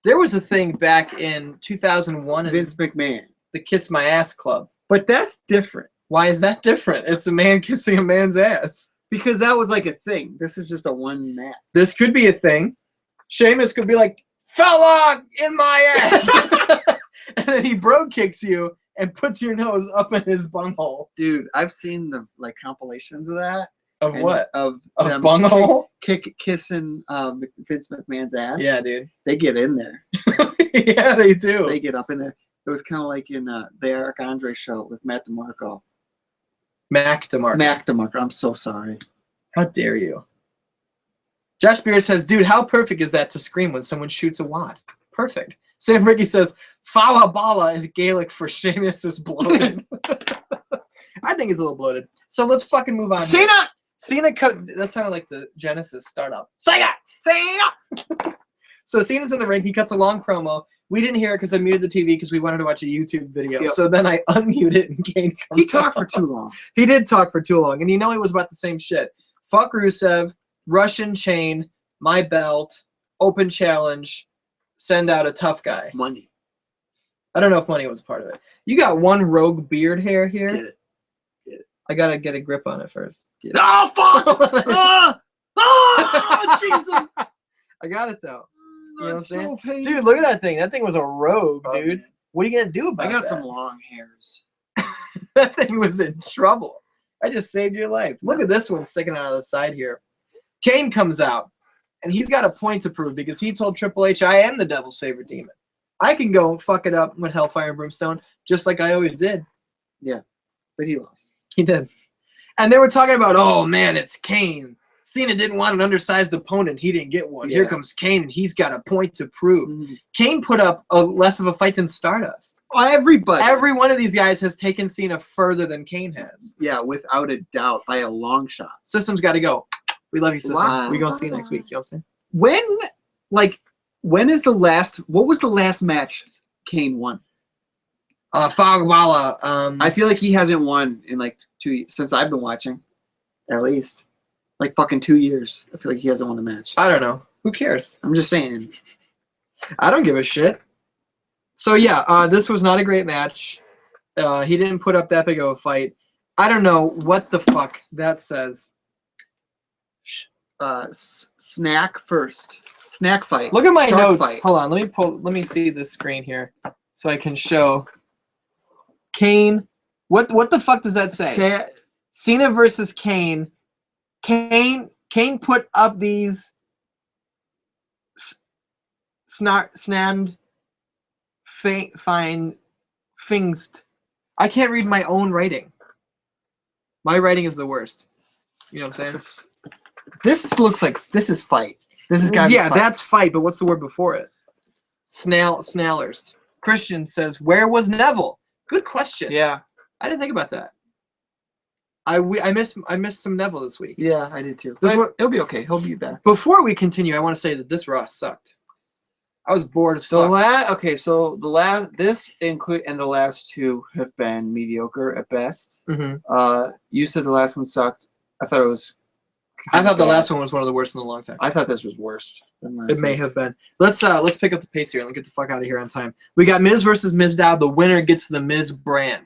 there was a thing back in 2001 Vince McMahon, the Kiss My Ass Club. But that's different. Why is that different? It's a man kissing a man's ass. Because that was like a thing. This is just a one match. This could be a thing. Sheamus could be like, "Fella in my ass," and then he bro kicks you and puts your nose up in his bunghole. Dude, I've seen the compilations of that. Of what? Of them bunghole? Kissing Vince McMahon's ass. Yeah, dude. They get in there. Yeah, they do. They get up in there. It was kind of like in the Eric Andre show with Matt DeMarco. Mac DeMarco. I'm so sorry. How dare you? Josh Spears says, "Dude, how perfect is that to scream when someone shoots a wad? Perfect." Sam Ricky says, "Fala bala" is Gaelic for Sheamus is bloated. I think he's a little bloated. So let's fucking move on. Cena! That sounded like the Genesis startup. Cena! So Cena's in the ring. He cuts a long promo. We didn't hear it because I muted the TV because we wanted to watch a YouTube video. Yep. So then I unmuted it and Kane comes He talked out. for too long. He did talk for too long. And you know it was about the same shit. Fuck Rusev, Russian chain, my belt, open challenge, send out a tough guy. Money. I don't know if money was a part of it. You got one rogue beard hair here. Get it. I gotta get a grip on it first. Oh, fuck! Jesus! I got it though. You know what I'm saying? So Dude, look at that thing. That thing was a rogue, Oh, dude. man. What are you gonna do about I got that? some long hairs. That thing was in trouble. I just saved your life. Look at this one sticking out of the side here. Kane comes out, and he's got a point to prove because he told Triple H, "I am the devil's favorite demon. I can go fuck it up with Hellfire and Brimstone, just like I always did." Yeah, but he lost. He did. And they were talking about, "Oh, man, it's Kane. Cena didn't want an undersized opponent. He didn't get one. Yeah. Here comes Kane, and he's got a point to prove." Mm-hmm. Kane put up less of a fight than Stardust. Everybody. Every one of these guys has taken Cena further than Kane has. Yeah, without a doubt, by a long shot. System's got to go. We love you, sister. Wow. We gonna see you next week. You know what I'm saying? When is the last? What was the last match Kane won? Fogwalla. I feel like he hasn't won in like 2 years since I've been watching, at least like fucking 2 years. I feel like he hasn't won a match. I don't know. Who cares? I'm just saying. I don't give a shit. So yeah, this was not a great match. He didn't put up that big of a fight. I don't know what the fuck that says. Snack first. Snack fight. Look at my Shark notes. fight. Hold on. Let me see this screen here so I can show. Kane. What the fuck does that say? Cena versus Kane. Kane put up these snand fine things. I can't read my own writing. My writing is the worst. You know what I'm saying? This looks like this is fight. This is gotta be fight. That's fight, but what's the word before it? Snallerst. Christian says, "Where was Neville?" Good question. Yeah. I didn't think about that. I missed some Neville this week. Yeah, I did too. It'll be okay. He'll be back. Before we continue, I want to say that this Raw sucked. I was bored as fuck. So this include and the last two have been mediocre at best. Mm-hmm. You said the last one sucked. I thought it was. I thought the last one was one of the worst in a long time. I thought this was worse than last. It may have been. Let's pick up the pace here and get the fuck out of here on time. We got Miz versus Mizdow. The winner gets the Miz brand.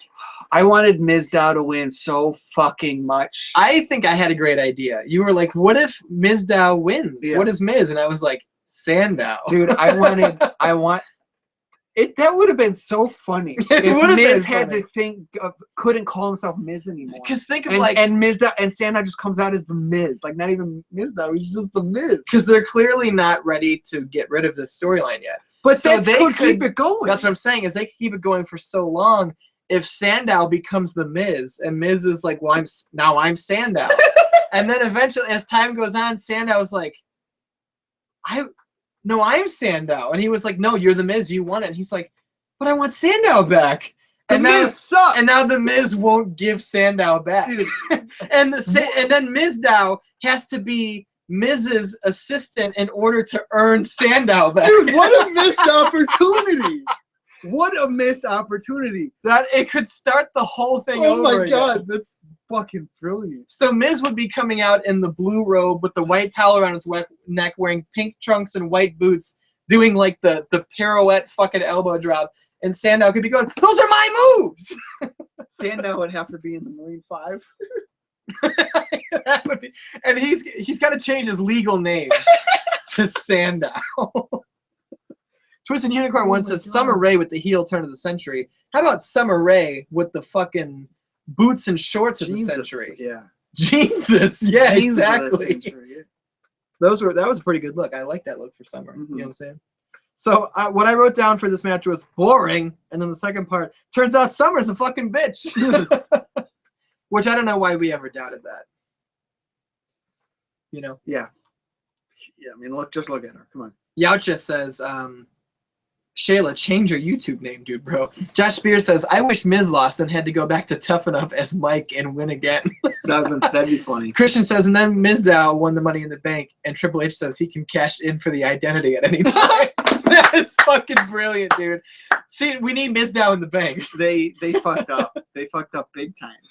I wanted Mizdow to win so fucking much. I think I had a great idea. You were like, "What if Mizdow wins? Yeah. What is Miz?" And I was like, "Sandow." Dude, that would have been so funny if Miz had to couldn't call himself Miz anymore. Because think of and Mizdow and Sandow just comes out as the Miz, like not even Mizdow, he's just the Miz. Because they're clearly not ready to get rid of this storyline yet. But so they could keep it going. That's what I'm saying, is they could keep it going for so long. If Sandow becomes the Miz, and Miz is like, "Well, I'm Sandow," and then eventually, as time goes on, Sandow's like, I'm Sandow. And he was like, "No, you're the Miz. You won it." And he's like, "But I want Sandow back." And Miz sucks. And now the Miz won't give Sandow back. Dude. and then Mizdow has to be Miz's assistant in order to earn Sandow back. Dude, what a missed opportunity. What a missed opportunity. That it could start the whole thing over. Oh my again. God, that's fucking brilliant. So Miz would be coming out in the blue robe with the white towel around his neck, wearing pink trunks and white boots, doing like the pirouette fucking elbow drop, and Sandow could be going, "Those are my moves!" Sandow would have to be in the Marine 5. That would be, and he's got to change his legal name to Sandow. Twisted Unicorn 1 says, "Summer Rae with the heel turn of the century." How about Summer Rae with the fucking boots and shorts of the century? Yeah. Jesus. Yeah, Jeans exactly. of the century, yeah. That was a pretty good look. I like that look for Summer. Mm-hmm. You know what I'm saying? So what I wrote down for this match was boring, and then the second part, turns out Summer's a fucking bitch. Which I don't know why we ever doubted that. You know? Yeah. Yeah, I mean, just look at her. Come on. Yaucha says, Shayla, change your YouTube name, dude, bro. Josh Spears says, "I wish Miz lost and had to go back to Toughen Up as Mike and win again." That'd be funny. Christian says, "And then Mizdow won the Money in the Bank, and Triple H says he can cash in for the identity at any time." That is fucking brilliant, dude. See, we need Mizdow in the bank. They fucked up. They fucked up big time.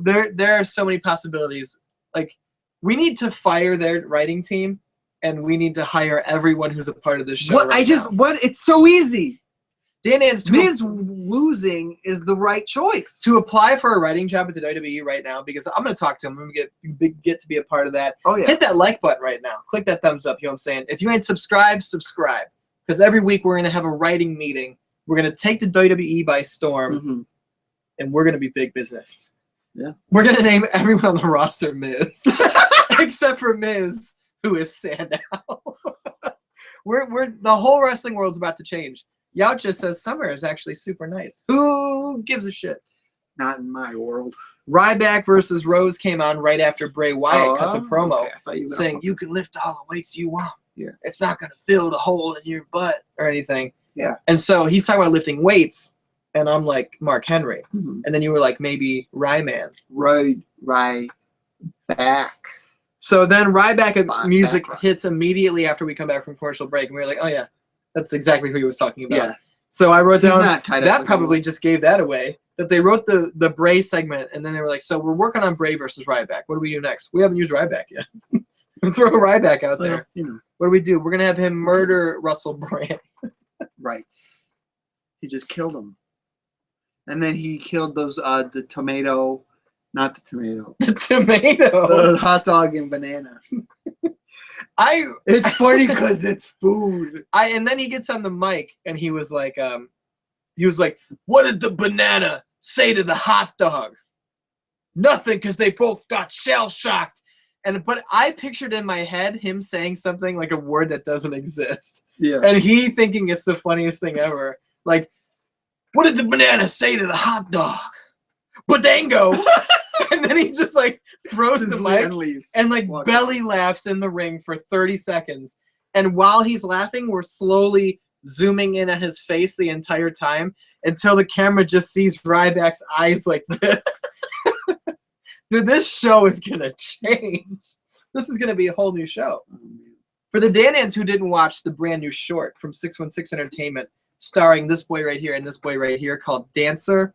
There are so many possibilities. Like, we need to fire their writing team. And we need to hire everyone who's a part of this show. It's so easy. Dan Ann's Miz losing is the right choice. To apply for a writing job at the WWE right now, because I'm going to talk to him. I'm going to get to be a part of that. Oh, yeah. Hit that like button right now. Click that thumbs up. You know what I'm saying? If you ain't subscribed, subscribe. Because every week we're going to have a writing meeting. We're going to take the WWE by storm, and we're going to be big business. Yeah. We're going to name everyone on the roster Miz. Except for Miz, who is Sandow. we're the whole wrestling world's about to change. Yaucha says Summer is actually super nice. Who gives a shit? Not in my world. Ryback versus Rose came on right after Bray Wyatt cuts a promo saying you can lift all the weights you want. Yeah. It's not going to fill the hole in your butt or anything. Yeah. And so he's talking about lifting weights, and I'm like, Mark Henry. Mm-hmm. And then you were like, maybe Ryman. Right back. So then Ryback music background. hits immediately after we come back from commercial break, and we were like, oh yeah, that's exactly who he was talking about. Yeah. So I wrote He's down not tied up that with probably anyone. just gave that away. That they wrote the Bray segment, and then they were like, so we're working on Bray versus Ryback. What do we do next? We haven't used Ryback yet. Throw Ryback out Well, there. you know, What do we do? We're gonna have him murder Russell Brand. right. He just killed him. And then he killed those the tomato, not the tomato, The tomato. the hot dog and banana. I It's funny because it's food. and then he gets on the mic and he was like, what did the banana say to the hot dog? Nothing, because they both got shell shocked. But I pictured in my head him saying something like a word that doesn't exist. Yeah. And he thinking it's the funniest thing ever. Like, what did the banana say to the hot dog? Badango. And then he just like throws the mic and leaves. and like Walks belly laughs in the ring for 30 seconds. And while he's laughing, we're slowly zooming in at his face the entire time until the camera just sees Ryback's eyes like this. Dude, this show is going to change. This is going to be a whole new show. For the Danans who didn't watch the brand new short from 616 Entertainment, starring this boy right here and this boy right here called Dancer,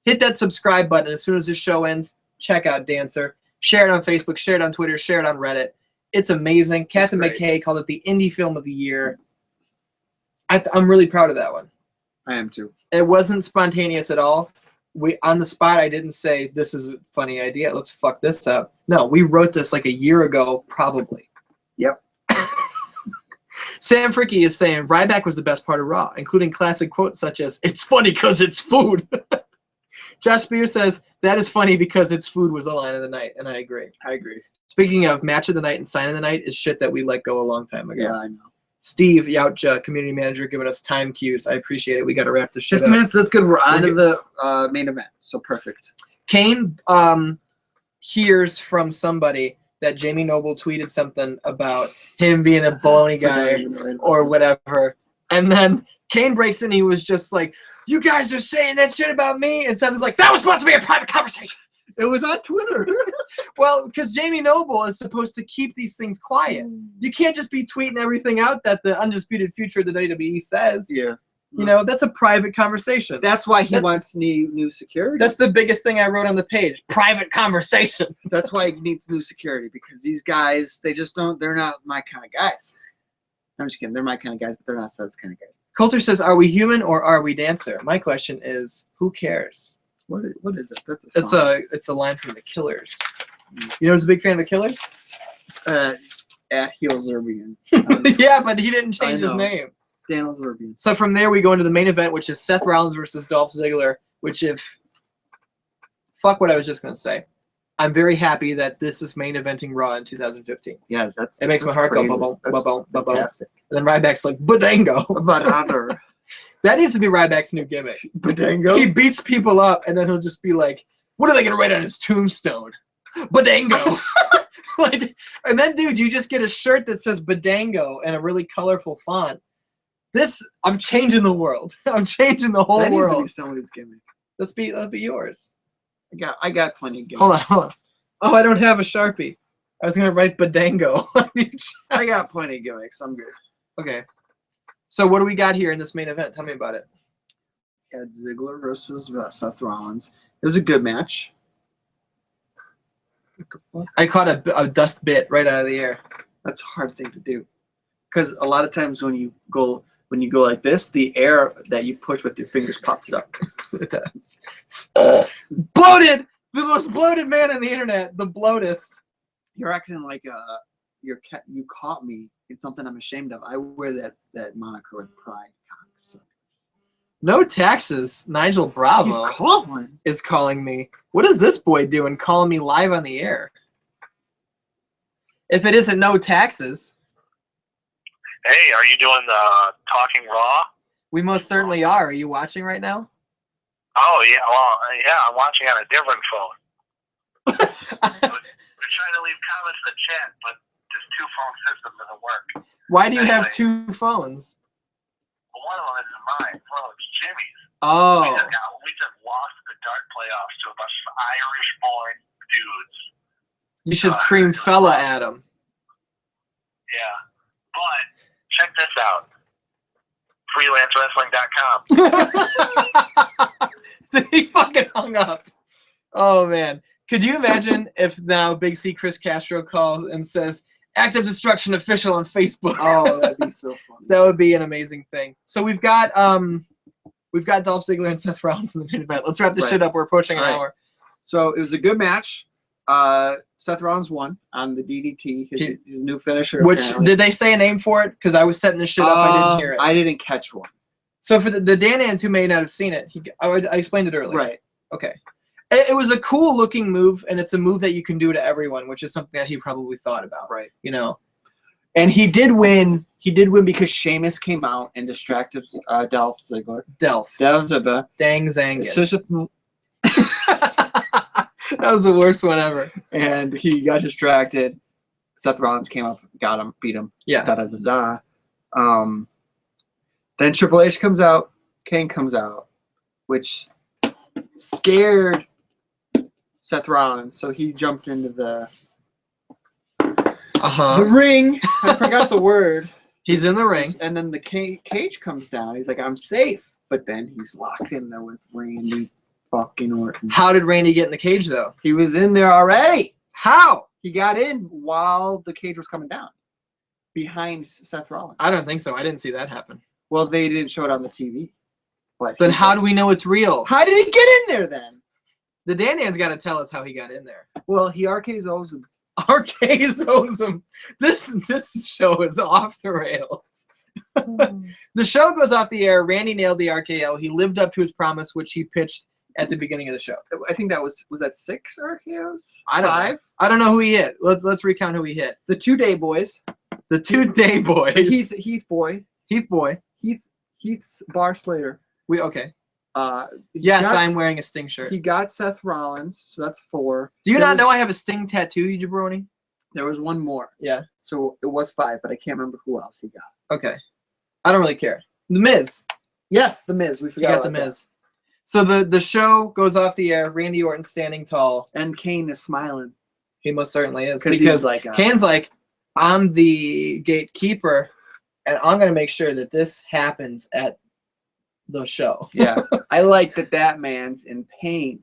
hit that subscribe button as soon as this show ends. Check out Dancer. Share it on Facebook, share it on Twitter, share it on Reddit. It's amazing. Captain McKay called it the indie film of the year. I'm really proud of that one. I am too. It wasn't spontaneous at all. On the spot, I didn't say, this is a funny idea, let's fuck this up. No, we wrote this like a year ago, probably. Yep. Sam Fricky is saying, Ryback was the best part of Raw, including classic quotes such as, it's funny because it's food. Josh Spear says, that is funny because it's food was the line of the night, and I agree. I agree. Speaking of match of the night and sign of the night is shit that we let go a long time ago. Yeah, I know. Steve Yautja, community manager, giving us time cues. I appreciate it. We got to wrap this shit 50 up. minutes, that's good. We're on to the main event. So perfect. Kane hears from somebody that Jamie Noble tweeted something about him being a baloney guy or whatever. And then Kane breaks in. He was just like, you guys are saying that shit about me? And Seth was like, that was supposed to be a private conversation. It was on Twitter. Well, because Jamie Noble is supposed to keep these things quiet. You can't just be tweeting everything out that the undisputed future of the WWE says. Yeah. You know, that's a private conversation. That's why he wants new security. That's the biggest thing I wrote on the page. Private conversation. That's why he needs new security, because these guys, they're not my kind of guys. I'm just kidding. They're my kind of guys, but they're not Seth's kind of guys. Coulter says, are we human or are we Dancer? My question is, who cares? What is it? That's a song. It's a line from the Killers. You know who's a big fan of the Killers? At Heel Zerbian. Yeah, but he didn't change his know. name. Daniel Zerbian. So from there we go into the main event, which is Seth Rollins versus Dolph Ziggler, which fuck what I was just going to say. I'm very happy that this is main eventing Raw in 2015. Yeah, It makes my heart crazy. go bubble, That's bubble, bubble. fantastic. And then Ryback's like, Badango. Banana. That needs to be Ryback's new gimmick. Badango. He beats people up, and then he'll just be like, what are they going to write on his tombstone? Badango. Like, and then, dude, you just get a shirt that says Badango in a really colorful font. I'm changing the world. I'm changing the whole That needs to world. be somebody's gimmick. That'll be yours. I got plenty of gimmicks. Hold on. Oh, I don't have a Sharpie. I was going to write Badango. I got plenty of gimmicks. I'm good. Okay. So what do we got here in this main event? Tell me about it. Had Ziggler versus Seth Rollins. It was a good match. I caught a dust bit right out of the air. That's a hard thing to do, because a lot of times when you go like this, the air that you push with your fingers pops up. It does. Bloated! The most bloated man on the internet. The bloatest. You're acting like you caught me in something I'm ashamed of. I wear that moniker with pride. So. No taxes. Nigel Bravo He's is calling me. What is this boy doing calling me live on the air? If it isn't no taxes. Hey, are you doing the Talking Raw? We most certainly are. Are you watching right now? Oh, yeah. Well, yeah, I'm watching on a different phone. We're trying to leave comments in the chat, but this two-phone system doesn't work. Why do you have two phones? Well, one of them isn't mine. One of them's Jimmy's. Oh. We just lost the dart playoffs to a bunch of Irish-born dudes. You should scream fella at him. Yeah. But check this out. freelancewrestling.com. He fucking hung up. Oh, man. Could you imagine if now Big C Chris Castro calls and says, Active Destruction Official on Facebook? Oh, that'd be so funny. That would be an amazing thing. So we've got Dolph Ziggler and Seth Rollins in the main event. Let's wrap this shit up. We're approaching an hour. So it was a good match. Seth Rollins won on the DDT, his new finisher. Which, apparently. did they say a name for it? Because I was setting this shit up. I didn't hear it. I didn't catch one. So for the Dan-Ans who may not have seen it, I explained it earlier. Right. Okay. It was a cool looking move, and it's a move that you can do to everyone, which is something that he probably thought about. Right. You know. And he did win. He did win because Sheamus came out and distracted Dolph Ziggler. Dang Zangus. That was the worst one ever. And he got distracted. Seth Rollins came up, got him, beat him. Yeah. Then Triple H comes out. Kane comes out, which scared Seth Rollins. So he jumped into the ring. I forgot the word. He's in the ring. And then the cage comes down. He's like, I'm safe. But then he's locked in there with Randy fucking Orton. How did Randy get in the cage, though? He was in there already. How? He got in while the cage was coming down. Behind Seth Rollins. I don't think so. I didn't see that happen. Well, they didn't show it on the TV. Then how do we know it's real? How did he get in there, then? The Dan-Ans got to tell us how he got in there. Well, he RKO's him. RKO's him. This show is off the rails. The show goes off the air. Randy nailed the RKO. He lived up to his promise, which he pitched at the beginning of the show. I think that was that 6 RKOs? I don't know. I don't know who he hit. Let's recount who he hit. The 2-Day Boys. The 2-Day Boys. Heath Boy. Heath's Bar Slater. Okay. Yes, I'm wearing a Sting shirt. He got Seth Rollins, so that's 4. Do you not know I have a Sting tattoo, you jabroni? There was one more. Yeah. So it was 5, but I can't remember who else he got. Okay. I don't really care. The Miz. Yes, The Miz. We forgot The Miz. That. So the show goes off the air. Randy Orton standing tall. And Kane is smiling. He most certainly is. Because like Kane's like, I'm the gatekeeper, and I'm going to make sure that this happens at the show. Yeah. I like that man's in pain.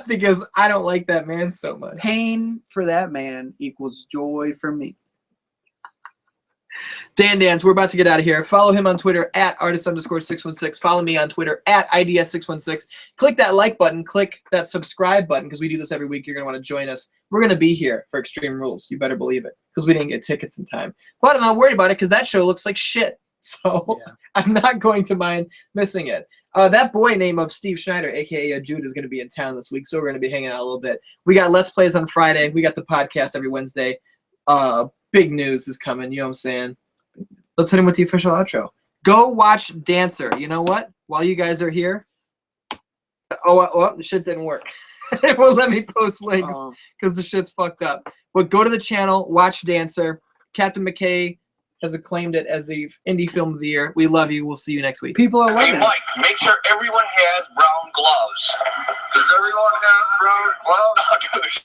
Because I don't like that man so much. Pain for that man equals joy for me. Dan, we're about to get out of here. Follow him on Twitter at artist_616. Follow me on Twitter at IDS616. Click that like button. Click that subscribe button because we do this every week. You're going to want to join us. We're going to be here for Extreme Rules. You better believe it because we didn't get tickets in time. But I'm not worried about it because that show looks like shit. So yeah. I'm not going to mind missing it. That boy name of Steve Schneider, a.k.a. Jude, is going to be in town this week, so we're going to be hanging out a little bit. We got Let's Plays on Friday. We got the podcast every Wednesday. Big news is coming. You know what I'm saying? Let's hit him with the official outro. Go watch Dancer. You know what? While you guys are here. Oh, the shit didn't work. It won't let me post links because the shit's fucked up. But go to the channel, watch Dancer. Captain McKay has acclaimed it as the indie film of the year. We love you. We'll see you next week. People are loving it. Hey, Mike, make sure everyone has brown gloves. Does everyone have brown gloves? Oh, dude.